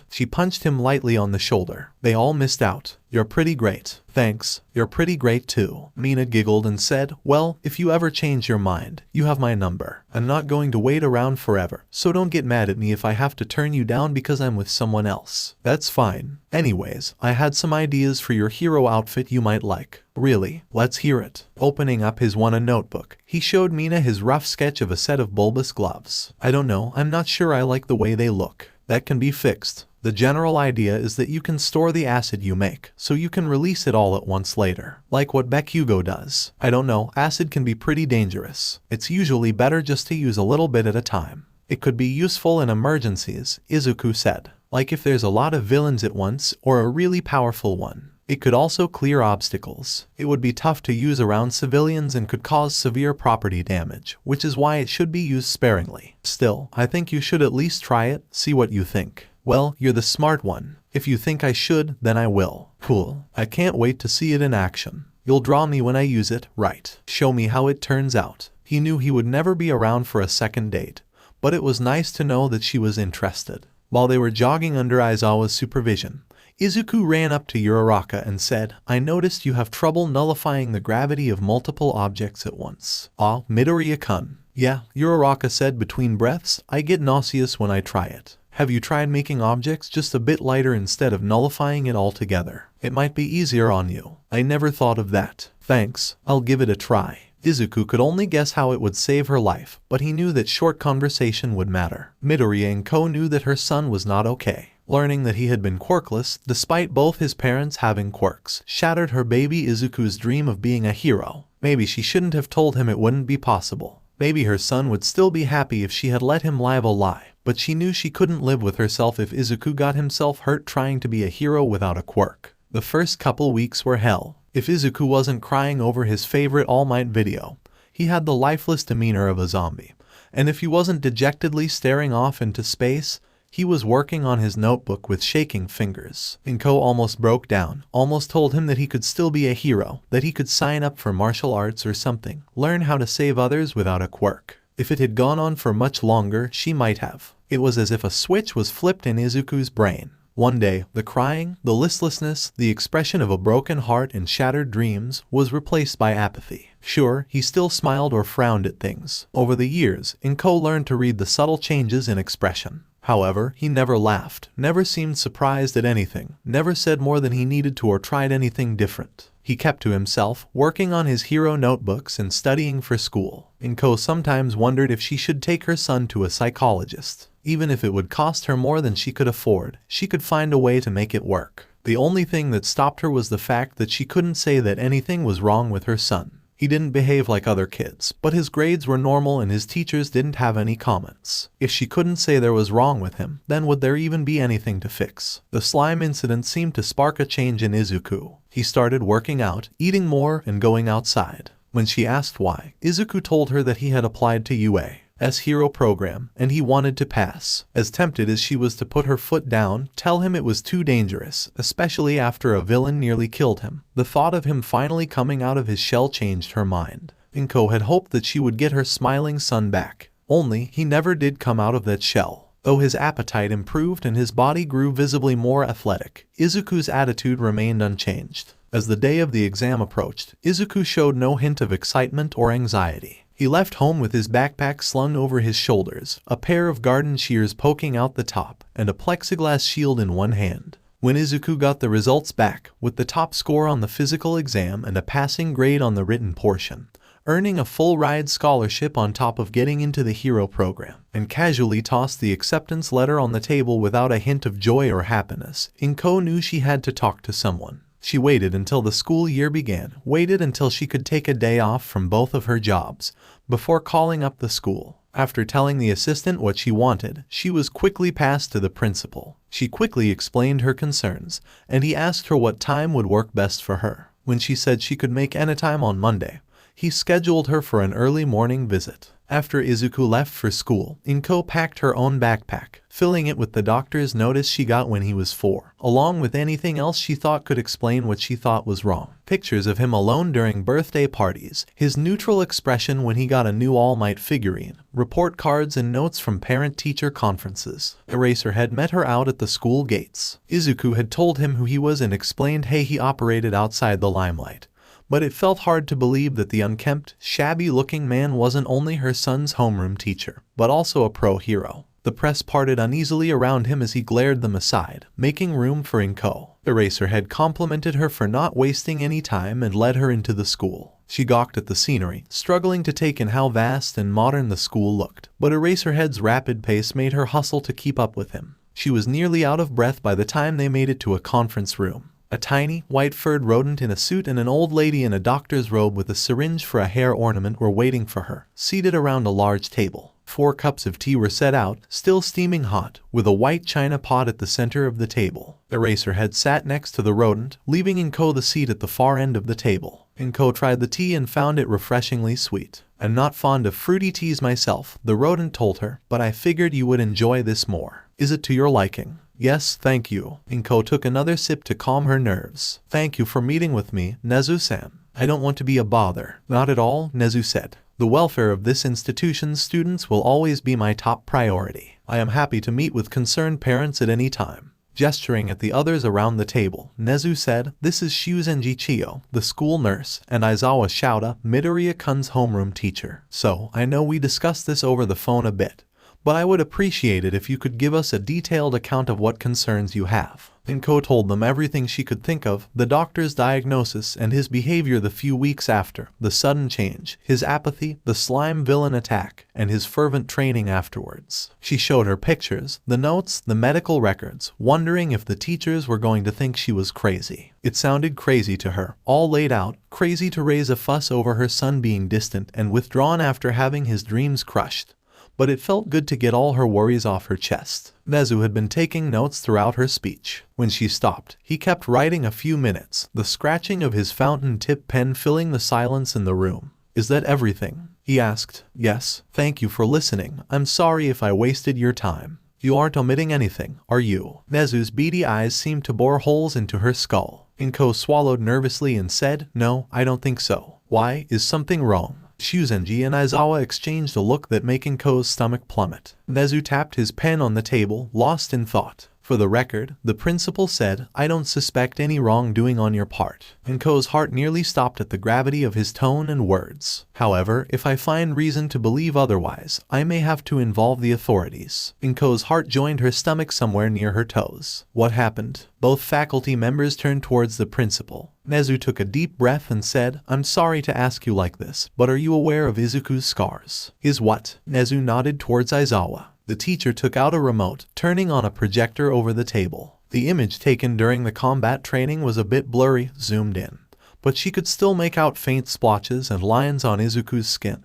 She punched him lightly on the shoulder. They all missed out. You're pretty great. Thanks. You're pretty great too. Mina giggled and said, well, if you ever change your mind, you have my number. I'm not going to wait around forever, so don't get mad at me if I have to turn you down because I'm with someone else. That's fine. Anyways, I had some ideas for your hero outfit you might like. Really? Let's hear it. Opening up his notebook, he showed Mina his rough sketch of a set of bulbous gloves. I don't know, I'm not sure I like the way they look. That can be fixed. The general idea is that you can store the acid you make, so you can release it all at once later. Like what Bakugo does. I don't know, acid can be pretty dangerous. It's usually better just to use a little bit at a time. It could be useful in emergencies, Izuku said. Like if there's a lot of villains at once, or a really powerful one. It could also clear obstacles. It would be tough to use around civilians and could cause severe property damage, which is why it should be used sparingly. Still, I think you should at least try it, see what you think. Well, you're the smart one. If you think I should, then I will. Cool. I can't wait to see it in action. You'll draw me when I use it, right? Show me how it turns out. He knew he would never be around for a second date, but it was nice to know that she was interested. While they were jogging under Aizawa's supervision, Izuku ran up to 𝗓𝗏 and said, I noticed you have trouble nullifying the gravity of multiple objects at once. Midoriya-kun. Yeah, 𝗓𝗏 said between breaths, I get nauseous when I try it. Have you tried making objects just a bit lighter instead of nullifying it altogether? It might be easier on you. I never thought of that. Thanks, I'll give it a try. Izuku could only guess how it would save her life, but he knew that short conversation would matter. Midoriya and Ko knew that her son was not okay. Learning that he had been quirkless, despite both his parents having quirks, shattered her baby Izuku's dream of being a hero. Maybe she shouldn't have told him it wouldn't be possible. Maybe her son would still be happy if she had let him live a lie, but she knew she couldn't live with herself if Izuku got himself hurt trying to be a hero without a quirk. The first couple weeks were hell. If Izuku wasn't crying over his favorite All Might video, he had the lifeless demeanor of a zombie. And if he wasn't dejectedly staring off into space, he was working on his notebook with shaking fingers. Ko almost broke down, almost told him that he could still be a hero, that he could sign up for martial arts or something, learn how to save others without a quirk. If it had gone on for much longer, she might have. It was as if a switch was flipped in Izuku's brain. One day, the crying, the listlessness, the expression of a broken heart and shattered dreams was replaced by apathy. Sure, he still smiled or frowned at things. Over the years, Ko learned to read the subtle changes in expression. However, he never laughed, never seemed surprised at anything, never said more than he needed to or tried anything different. He kept to himself, working on his hero notebooks and studying for school. Ko sometimes wondered if she should take her son to a psychologist. Even if it would cost her more than she could afford, she could find a way to make it work. The only thing that stopped her was the fact that she couldn't say that anything was wrong with her son. He didn't behave like other kids, but his grades were normal and his teachers didn't have any comments. If she couldn't say there was wrong with him, then would there even be anything to fix? The slime incident seemed to spark a change in Izuku. He started working out, eating more, and going outside. When she asked why, Izuku told her that he had applied to UA's hero program, and he wanted to pass. As tempted as she was to put her foot down, tell him it was too dangerous, especially after a villain nearly killed him, the thought of him finally coming out of his shell changed her mind. Ko had hoped that she would get her smiling son back. Only, he never did come out of that shell. Though his appetite improved and his body grew visibly more athletic, Izuku's attitude remained unchanged. As the day of the exam approached, Izuku showed no hint of excitement or anxiety. He left home with his backpack slung over his shoulders, a pair of garden shears poking out the top, and a plexiglass shield in one hand. When Izuku got the results back, with the top score on the physical exam and a passing grade on the written portion, earning a full-ride scholarship on top of getting into the hero program, and casually tossed the acceptance letter on the table without a hint of joy or happiness, Ko knew she had to talk to someone. She waited until the school year began, waited until she could take a day off from both of her jobs, before calling up the school. After telling the assistant what she wanted, she was quickly passed to the principal. She quickly explained her concerns, and he asked her what time would work best for her. When she said she could make anytime on Monday, he scheduled her for an early morning visit. After Izuku left for school, 𝗏𝗏 packed her own backpack, filling it with the doctor's notice she got when he was 4, along with anything else she thought could explain what she thought was wrong. Pictures of him alone during birthday parties, his neutral expression when he got a new All Might figurine, report cards and notes from parent-teacher conferences. Eraserhead met her out at the school gates. Izuku had told him who he was and explained he operated outside the limelight. But it felt hard to believe that the unkempt, shabby-looking man wasn't only her son's homeroom teacher, but also a pro hero. The press parted uneasily around him as he glared them aside, making room for 𝗏𝗏. Eraserhead complimented her for not wasting any time and led her into the school. She gawked at the scenery, struggling to take in how vast and modern the school looked, but Eraserhead's rapid pace made her hustle to keep up with him. She was nearly out of breath by the time they made it to a conference room. A tiny, white-furred rodent in a suit and an old lady in a doctor's robe with a syringe for a hair ornament were waiting for her, seated around a large table. 4 cups of tea were set out, still steaming hot, with a white china pot at the center of the table. Eraserhead sat next to the rodent, leaving 𝗏𝗏 the seat at the far end of the table. 𝗏𝗏 tried the tea and found it refreshingly sweet. "I'm not fond of fruity teas myself," the rodent told her, "but I figured you would enjoy this more. Is it to your liking?" "Yes, thank you." 𝗏𝗏 took another sip to calm her nerves. "Thank you for meeting with me, Nezu-san. I don't want to be a bother." "Not at all," Nezu said. "The welfare of this institution's students will always be my top priority. I am happy to meet with concerned parents at any time." Gesturing at the others around the table, Nezu said, "This is Zyuzenji Chiyo, the school nurse, and Aizawa Shouta, Midoriya-kun's homeroom teacher. So, I know we discussed this over the phone a bit, but I would appreciate it if you could give us a detailed account of what concerns you have." 𝗏𝗏 told them everything she could think of, the doctor's diagnosis and his behavior the few weeks after, the sudden change, his apathy, the slime villain attack, and his fervent training afterwards. She showed her pictures, the notes, the medical records, wondering if the teachers were going to think she was crazy. It sounded crazy to her, all laid out, crazy to raise a fuss over her son being distant and withdrawn after having his dreams crushed. But it felt good to get all her worries off her chest. Nezu had been taking notes throughout her speech. When she stopped, he kept writing a few minutes, the scratching of his fountain-tip pen filling the silence in the room. "Is that everything?" he asked. "Yes, thank you for listening. I'm sorry if I wasted your time." "You aren't omitting anything, are you?" Nezu's beady eyes seemed to bore holes into her skull. 𝗏𝗏 swallowed nervously and said, "No, I don't think so." "Why, is something wrong?" Zyuzenji and Aizawa exchanged a look that made 𝗏𝗏's stomach plummet. Nezu tapped his pen on the table, lost in thought. "For the record," the principal said, "I don't suspect any wrongdoing on your part." 𝗏𝗏's heart nearly stopped at the gravity of his tone and words. "However, if I find reason to believe otherwise, I may have to involve the authorities." 𝗏𝗏's heart joined her stomach somewhere near her toes. "What happened?" Both faculty members turned towards the principal. Nezu took a deep breath and said, "I'm sorry to ask you like this, but are you aware of Izuku's scars?" "His what?" Nezu nodded towards Aizawa. The teacher took out a remote, turning on a projector over the table. The image taken during the combat training was a bit blurry, zoomed in, but she could still make out faint splotches and lines on Izuku's skin,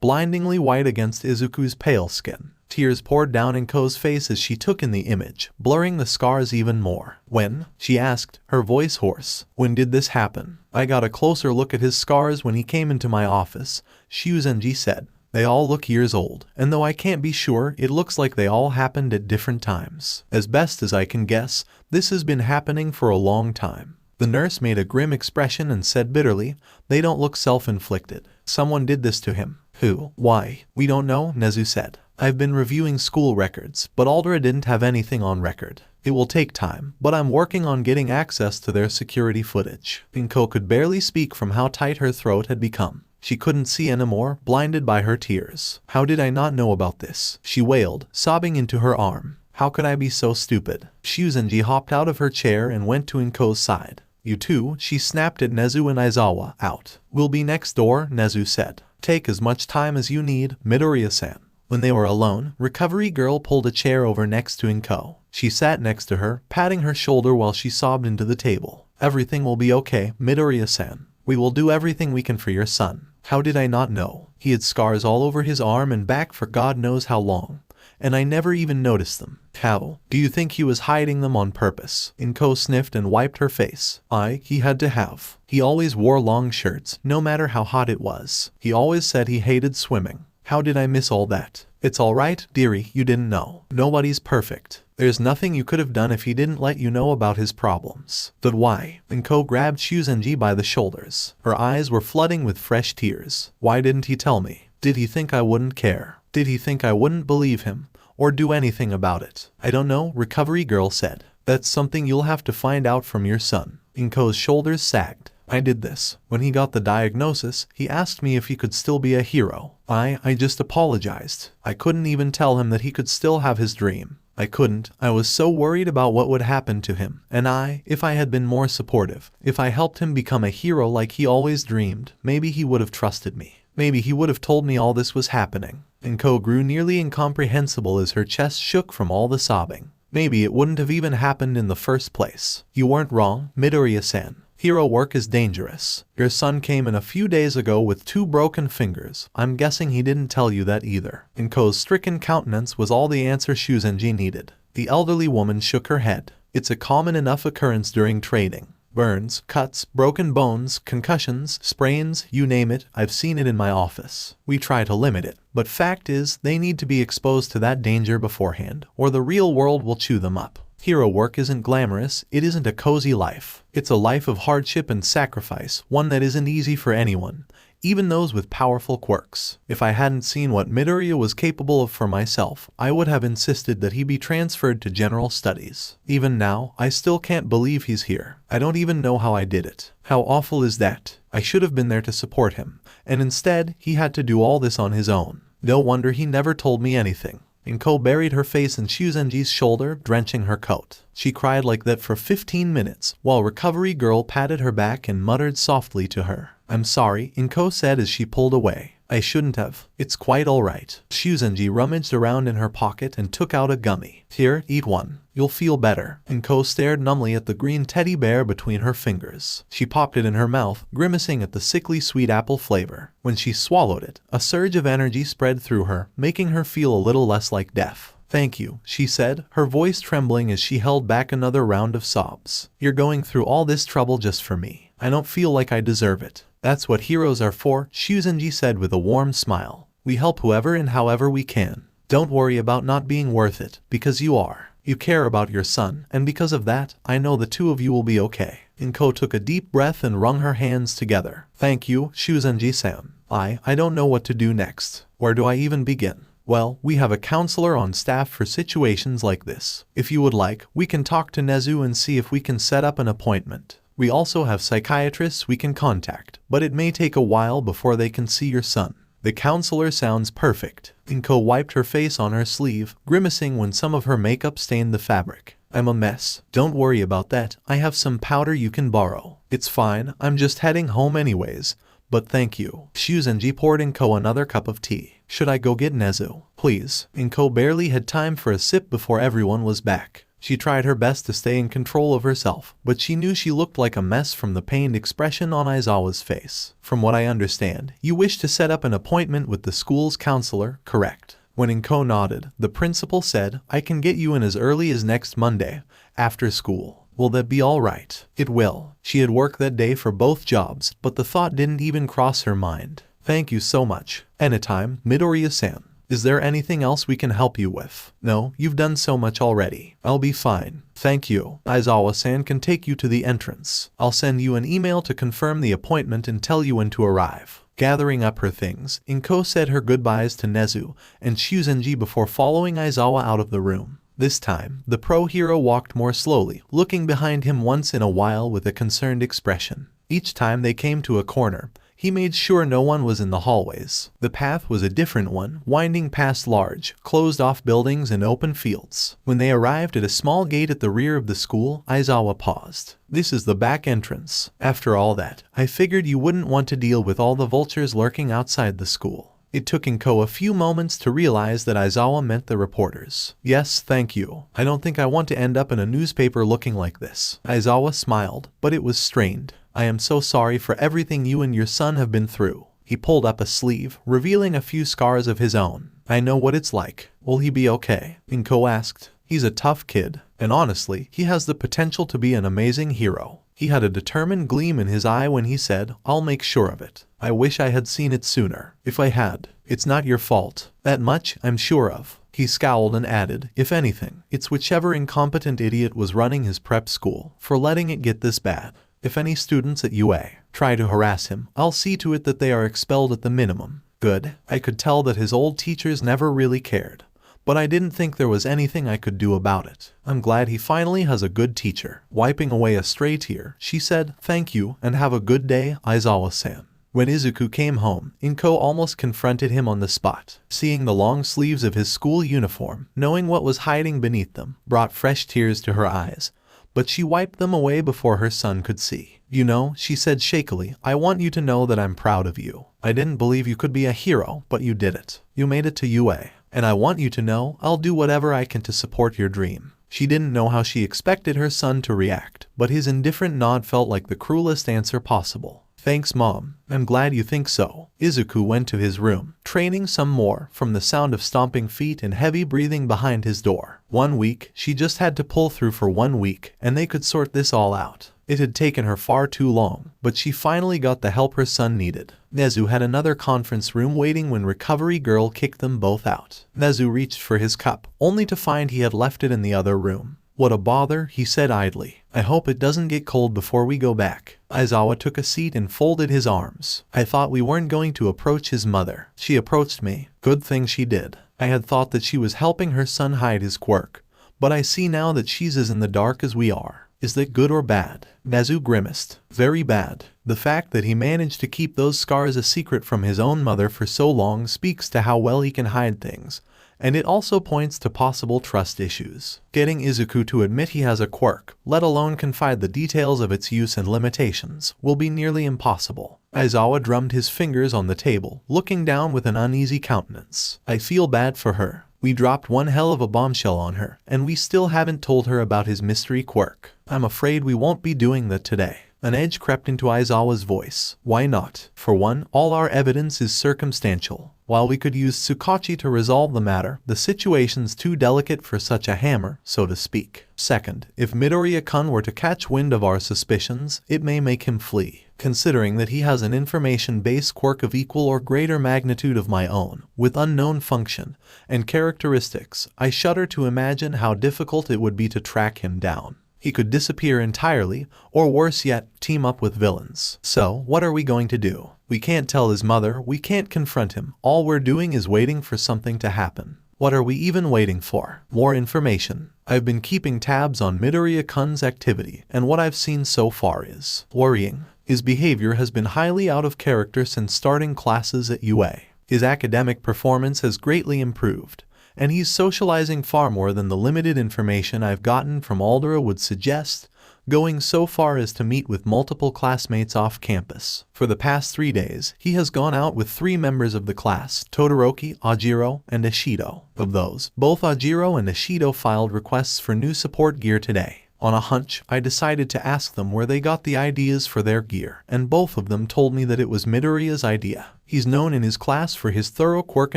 blindingly white against Izuku's pale skin. Tears poured down 𝗏𝗏's face as she took in the image, blurring the scars even more. "When?" she asked, her voice hoarse. "When did this happen?" "I got a closer look at his scars when he came into my office," Zyuzenji said. "They all look years old, and though I can't be sure, it looks like they all happened at different times. As best as I can guess, this has been happening for a long time." The nurse made a grim expression and said bitterly, "They don't look self-inflicted. Someone did this to him." "Who? Why?" "We don't know," Nezu said. "I've been reviewing school records, but Aldera didn't have anything on record. It will take time, but I'm working on getting access to their security footage." 𝗏𝗏 could barely speak from how tight her throat had become. She couldn't see anymore, blinded by her tears. "How did I not know about this?" she wailed, sobbing into her arm. "How could I be so stupid?" Zyuzenji hopped out of her chair and went to 𝗏𝗏's side. "You two," she snapped at Nezu and Aizawa. "Out." "We'll be next door," Nezu said. "Take as much time as you need, Midoriya-san." When they were alone, Recovery Girl pulled a chair over next to 𝗏𝗏. She sat next to her, patting her shoulder while she sobbed into the table. "Everything will be okay, Midoriya-san. We will do everything we can for your son." "How did I not know? He had scars all over his arm and back for God knows how long, and I never even noticed them." "How? Do you think he was hiding them on purpose?" 𝗏𝗏 sniffed and wiped her face. He had to have. He always wore long shirts, no matter how hot it was. He always said he hated swimming. How did I miss all that? It's alright, dearie, you didn't know. Nobody's perfect. There's nothing you could have done if he didn't let you know about his problems. But why? ⴑ grabbed 𝗬𝗏 by the shoulders. Her eyes were flooding with fresh tears. Why didn't he tell me? Did he think I wouldn't care? Did he think I wouldn't believe him? Or do anything about it? I don't know, recovery girl said. That's something you'll have to find out from your son. ⴑ's shoulders sagged. I did this. When he got the diagnosis, he asked me if he could still be a hero. I just apologized. I couldn't even tell him that he could still have his dream. I couldn't. I was so worried about what would happen to him. And if I had been more supportive, if I helped him become a hero like he always dreamed, maybe he would have trusted me. Maybe he would have told me all this was happening. ⴑ grew nearly incomprehensible as her chest shook from all the sobbing. Maybe it wouldn't have even happened in the first place. You weren't wrong, Midoriya-san. Hero work is dangerous. Your son came in a few days ago with 2 broken fingers. I'm guessing he didn't tell you that either. ⴑ's stricken countenance was all the answer 𝗬𝗏 needed. The elderly woman shook her head. It's a common enough occurrence during training. Burns, cuts, broken bones, concussions, sprains, you name it, I've seen it in my office. We try to limit it, but fact is, they need to be exposed to that danger beforehand, or the real world will chew them up. Hero work isn't glamorous, it isn't a cozy life. It's a life of hardship and sacrifice, one that isn't easy for anyone, even those with powerful quirks. If I hadn't seen what Midoriya was capable of for myself, I would have insisted that he be transferred to general studies. Even now, I still can't believe he's here. I don't even know how I did it. How awful is that? I should have been there to support him, and instead, he had to do all this on his own. No wonder he never told me anything. ⴑ buried her face in 𝗬𴏏's shoulder, drenching her coat. She cried like that for 15 minutes, while recovery girl patted her back and muttered softly to her. I'm sorry, ⴑ said as she pulled away. I shouldn't have. It's quite alright. 𝗬𴏏 rummaged around in her pocket and took out a gummy. Here, eat one. You'll feel better. ⴑ stared numbly at the green teddy bear between her fingers. She popped it in her mouth, grimacing at the sickly sweet apple flavor. When she swallowed it, a surge of energy spread through her, making her feel a little less like death. Thank you, she said, her voice trembling as she held back another round of sobs. You're going through all this trouble just for me. I don't feel like I deserve it. That's what heroes are for, 𝗬𴏏 said with a warm smile. We help whoever and however we can. Don't worry about not being worth it, because you are. You care about your son, and because of that, I know the 2 of you will be okay. ⴑ took a deep breath and wrung her hands together. Thank you, 𝗬𴏏-san. I don't know what to do next. Where do I even begin? Well, we have a counselor on staff for situations like this. If you would like, we can talk to Nezu and see if we can set up an appointment. We also have psychiatrists we can contact, but it may take a while before they can see your son. The counselor sounds perfect. ⴑ wiped her face on her sleeve, grimacing when some of her makeup stained the fabric. I'm a mess. Don't worry about that. I have some powder you can borrow. It's fine. I'm just heading home anyways. But thank you. 𝗬𴏏 poured ⴑ another cup of tea. Should I go get Nezu? Please. ⴑ barely had time for a sip before everyone was back. She tried her best to stay in control of herself, but she knew she looked like a mess from the pained expression on Aizawa's face. From what I understand, you wish to set up an appointment with the school's counselor, correct? When ⴑ nodded, the principal said, I can get you in as early as next Monday, after school. Will that be all right? It will. She had worked that day for both jobs, but the thought didn't even cross her mind. Thank you so much. Anytime, Midoriya-san. Is there anything else we can help you with? No, you've done so much already. I'll be fine. Thank you. Aizawa-san can take you to the entrance. I'll send you an email to confirm the appointment and tell you when to arrive. Gathering up her things, ⴑ said her goodbyes to Nezu and 𝗬𴏏 before following Aizawa out of the room. This time, the pro-hero walked more slowly, looking behind him once in a while with a concerned expression. Each time they came to a corner, he made sure no one was in the hallways. The path was a different one, winding past large, closed-off buildings and open fields. When they arrived at a small gate at the rear of the school, Aizawa paused. This is the back entrance. After all that, I figured you wouldn't want to deal with all the vultures lurking outside the school. It took ⴑ a few moments to realize that Aizawa meant the reporters. Yes, thank you. I don't think I want to end up in a newspaper looking like this. Aizawa smiled, but it was strained. I am so sorry for everything you and your son have been through. He pulled up a sleeve, revealing a few scars of his own. I know what it's like. Will he be okay? ⴑ asked. He's a tough kid, and honestly, he has the potential to be an amazing hero. He had a determined gleam in his eye when he said, "I'll make sure of it. I wish I had seen it sooner. If I had, it's not your fault. That much I'm sure of." He scowled and added, "If anything, it's whichever incompetent idiot was running his prep school for letting it get this bad. If any students at UA try to harass him, I'll see to it that they are expelled at the minimum." Good. I could tell that his old teachers never really cared, but I didn't think there was anything I could do about it. I'm glad he finally has a good teacher. Wiping away a stray tear, she said, "Thank you, and have a good day, Aizawa-san." When Izuku came home, Inko almost confronted him on the spot. Seeing the long sleeves of his school uniform, knowing what was hiding beneath them, brought fresh tears to her eyes, but she wiped them away before her son could see. "You know," she said shakily, "I want you to know that I'm proud of you. I didn't believe you could be a hero, but you did it. You made it to UA. And I want you to know I'll do whatever I can to support your dream." She didn't know how she expected her son to react, but his indifferent nod felt like the cruelest answer possible. "Thanks, Mom. I'm glad you think so." Izuku went to his room, training some more from the sound of stomping feet and heavy breathing behind his door. 1 week, she just had to pull through for 1 week, and they could sort this all out. It had taken her far too long, but she finally got the help her son needed. Nezu had another conference room waiting when Recovery Girl kicked them both out. Nezu reached for his cup, only to find he had left it in the other room. "What a bother," he said idly. "I hope it doesn't get cold before we go back." Aizawa took a seat and folded his arms. "I thought we weren't going to approach his mother. She approached me. Good thing she did. I had thought that she was helping her son hide his quirk, but I see now that she's as in the dark as we are. Is that good or bad?" Nezu grimaced. "Very bad. The fact that he managed to keep those scars a secret from his own mother for so long speaks to how well he can hide things, and it also points to possible trust issues. Getting Izuku to admit he has a quirk, let alone confide the details of its use and limitations, will be nearly impossible." Aizawa drummed his fingers on the table, looking down with an uneasy countenance. "I feel bad for her. We dropped one hell of a bombshell on her, and we still haven't told her about his mystery quirk. I'm afraid we won't be doing that today." An edge crept into Aizawa's voice. "Why not? For one, all our evidence is circumstantial. While we could use Tsukachi to resolve the matter, the situation's too delicate for such a hammer, so to speak. Second, if Midoriya-kun were to catch wind of our suspicions, it may make him flee. Considering that he has an information-based quirk of equal or greater magnitude of my own, with unknown function and characteristics, I shudder to imagine how difficult it would be to track him down. He could disappear entirely, or worse yet, team up with villains. So, what are we going to do? We can't tell his mother, we can't confront him. All we're doing is waiting for something to happen. What are we even waiting for? More information. I've been keeping tabs on Midoriya-kun's activity, and what I've seen so far is worrying. His behavior has been highly out of character since starting classes at UA. His academic performance has greatly improved, and he's socializing far more than the limited information I've gotten from Aldera would suggest, going so far as to meet with multiple classmates off campus. For the past 3 days, he has gone out with 3 members of the class, Todoroki, Ajiro, and Ishido. Of those, both Ajiro and Ishido filed requests for new support gear today. On a hunch, I decided to ask them where they got the ideas for their gear, and both of them told me that it was Midoriya's idea. He's known in his class for his thorough quirk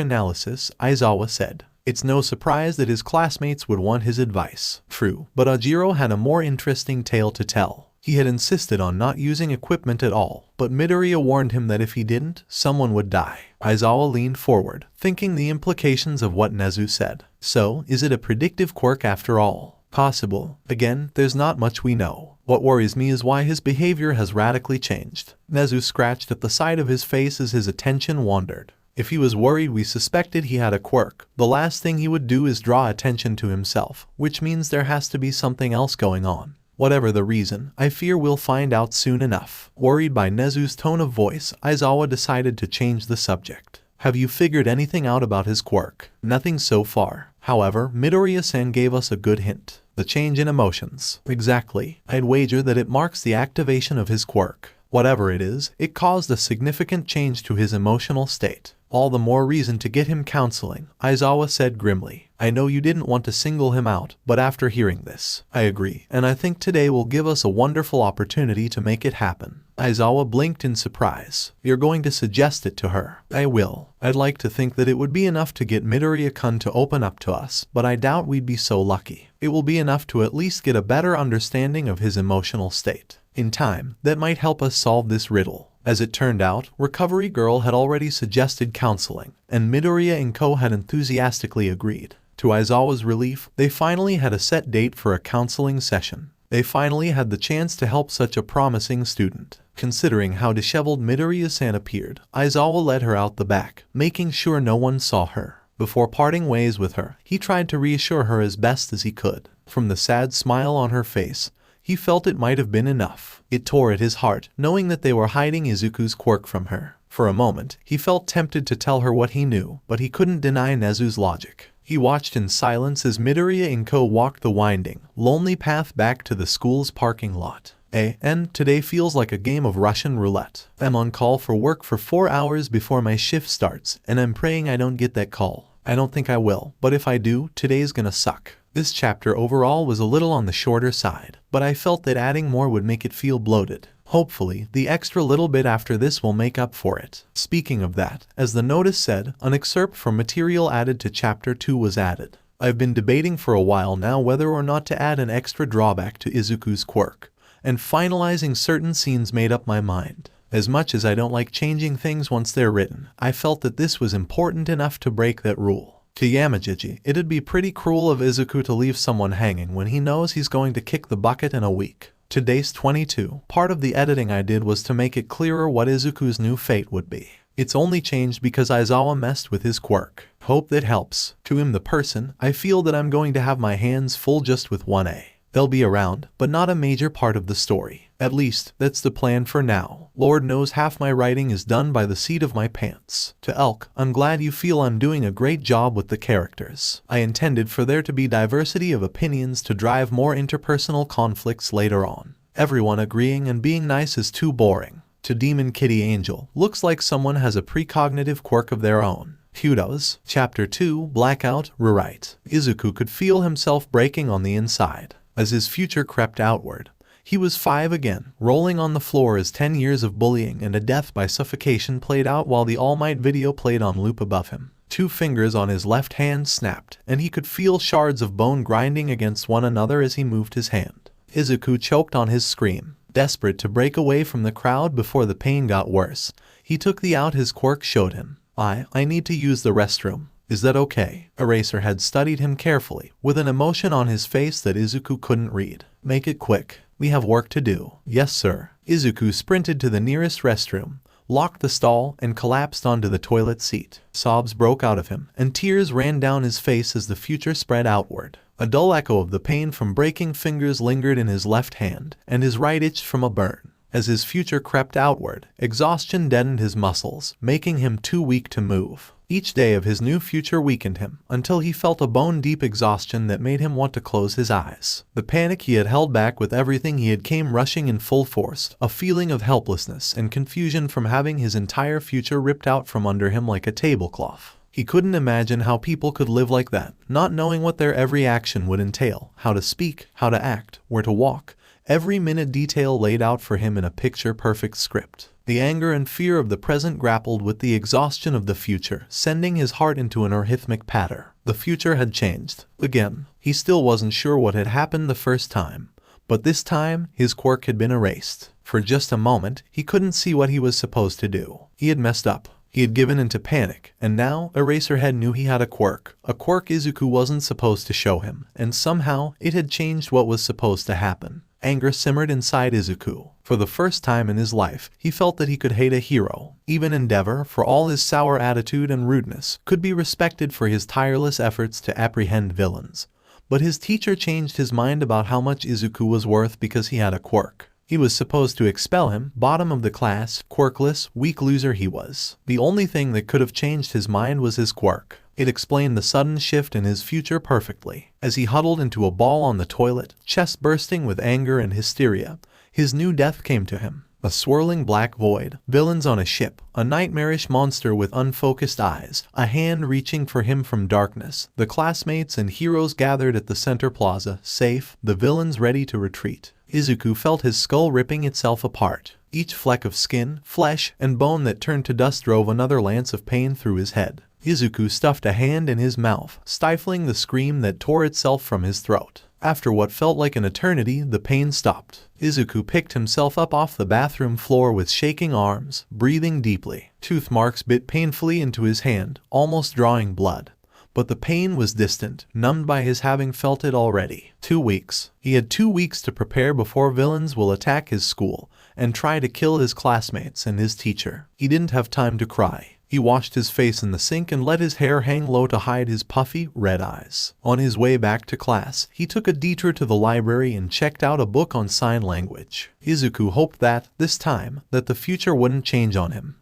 analysis, Aizawa said. It's no surprise that his classmates would want his advice. True, but Ajiro had a more interesting tale to tell. He had insisted on not using equipment at all, but Midoriya warned him that if he didn't, someone would die. Aizawa leaned forward, thinking the implications of what Nezu said. So, is it a predictive quirk after all? Possible. Again, there's not much we know. What worries me is why his behavior has radically changed. Nezu scratched at the side of his face as his attention wandered. If he was worried we suspected he had a quirk, the last thing he would do is draw attention to himself, which means there has to be something else going on. Whatever the reason, I fear we'll find out soon enough. Worried by Nezu's tone of voice, Aizawa decided to change the subject. Have you figured anything out about his quirk? Nothing so far. However, Midoriya-san gave us a good hint. The change in emotions. Exactly. I'd wager that it marks the activation of his quirk. Whatever it is, it caused a significant change to his emotional state. All the more reason to get him counseling, Aizawa said grimly. I know you didn't want to single him out, but after hearing this, I agree, and I think today will give us a wonderful opportunity to make it happen. Aizawa blinked in surprise. You're going to suggest it to her? I will. I'd like to think that it would be enough to get Midoriya-kun to open up to us, but I doubt we'd be so lucky. It will be enough to at least get a better understanding of his emotional state. in time that might help us solve this riddle. As it turned out, Recovery Girl had already suggested counseling, and 𝗵𝗃 had enthusiastically agreed. To Aizawa's relief, they finally had a set date for a counseling session. They finally had the chance to help such a promising student. Considering how disheveled 𝗵𝗃 appeared, Aizawa led her out the back, making sure no one saw her. Before parting ways with her, he tried to reassure her as best as he could. From the sad smile on her face, he felt it might have been enough. It tore at his heart, knowing that they were hiding Izuku's quirk from her. For a moment, he felt tempted to tell her what he knew, but he couldn't deny Nezu's logic. He watched in silence as 𝗵𝗃 walked the winding, lonely path back to the school's parking lot. And today feels like a game of Russian roulette. I'm on call for work for 4 hours before my shift starts, and I'm praying I don't get that call. I don't think I will, but if I do, today's gonna suck. This chapter overall was a little on the shorter side, but I felt that adding more would make it feel bloated. Hopefully, the extra little bit after this will make up for it. Speaking of that, as the notice said, an excerpt from material added to chapter 2 was added. I've been debating for a while now whether or not to add an extra drawback to Izuku's quirk, and finalizing certain scenes made up my mind. As much as I don't like changing things once they're written, I felt that this was important enough to break that rule. To Yamagichi, it'd be pretty cruel of Izuku to leave someone hanging when he knows he's going to kick the bucket in a week. To 𝗧𝗵𝗏, part of the editing I did was to make it clearer what Izuku's new fate would be. It's only changed because Aizawa messed with his quirk. Hope that helps. To him the person, I feel that I'm going to have my hands full just with 1A. They'll be around, but not a major part of the story. At least, that's the plan for now. Lord knows half my writing is done by the seat of my pants. To 𝗏𝗏, I'm glad you feel I'm doing a great job with the characters. I intended for there to be diversity of opinions to drive more interpersonal conflicts later on. Everyone agreeing and being nice is too boring. To Demon Kitty Angel, looks like someone has a precognitive quirk of their own. 𝗬𝗏𝗧, Chapter 2, Blackout, Rewrite. Izuku could feel himself breaking on the inside. As his future crept outward, he was 5 again, rolling on the floor as 10 years of bullying and a death by suffocation played out while the All Might video played on loop above him. 2 fingers on his left hand snapped, and he could feel shards of bone grinding against one another as he moved his hand. Izuku choked on his scream. Desperate to break away from the crowd before the pain got worse, he took the out his quirk showed him. I need to use the restroom. Is that okay? Eraserhead studied him carefully, with an emotion on his face that Izuku couldn't read. Make it quick. We have work to do. Yes, sir. Izuku sprinted to the nearest restroom, locked the stall, and collapsed onto the toilet seat. Sobs broke out of him, and tears ran down his face as the future spread outward. A dull echo of the pain from breaking fingers lingered in his left hand, and his right itched from a burn. As his future crept outward, exhaustion deadened his muscles, making him too weak to move. Each day of his new future weakened him, until he felt a bone-deep exhaustion that made him want to close his eyes. The panic he had held back with everything he had came rushing in full force, a feeling of helplessness and confusion from having his entire future ripped out from under him like a tablecloth. He couldn't imagine how people could live like that, not knowing what their every action would entail, how to speak, how to act, where to walk. Every minute detail laid out for him in a picture-perfect script. The anger and fear of the present grappled with the exhaustion of the future, sending his heart into an 𝗷𝗵𝗏 patter. The future had changed. Again, he still wasn't sure what had happened the first time, but this time, his quirk had been erased. For just a moment, he couldn't see what he was supposed to do. He had messed up. He had given into panic, and now Eraserhead knew he had a quirk Izuku wasn't supposed to show him, and somehow it had changed what was supposed to happen. Anger simmered inside Izuku. For the first time in his life, he felt that he could hate a hero. Even Endeavor, for all his sour attitude and rudeness, could be respected for his tireless efforts to apprehend villains. But his teacher changed his mind about how much Izuku was worth because he had a quirk. He was supposed to expel him, bottom of the class, quirkless, weak loser he was. The only thing that could have changed his mind was his quirk. It explained the sudden shift in his future perfectly. As he huddled into a ball on the toilet, chest bursting with anger and hysteria, his new death came to him. A swirling black void, villains on a ship, a nightmarish monster with unfocused eyes, a hand reaching for him from darkness, the classmates and heroes gathered at the center plaza, safe, the villains ready to retreat. Izuku felt his skull ripping itself apart. Each fleck of skin, flesh, and bone that turned to dust drove another lance of pain through his head. Izuku stuffed a hand in his mouth, stifling the scream that tore itself from his throat. After what felt like an eternity, the pain stopped. Izuku picked himself up off the bathroom floor with shaking arms, breathing deeply. Tooth marks bit painfully into his hand, almost drawing blood. But the pain was distant, numbed by his having felt it already. 2 weeks. He had 2 weeks to prepare before villains will attack his school and try to kill his classmates and his teacher. He didn't have time to cry. He washed his face in the sink and let his hair hang low to hide his puffy, red eyes. On his way back to class, he took a detour to the library and checked out a book on sign language. Izuku hoped that, this time, that the future wouldn't change on him.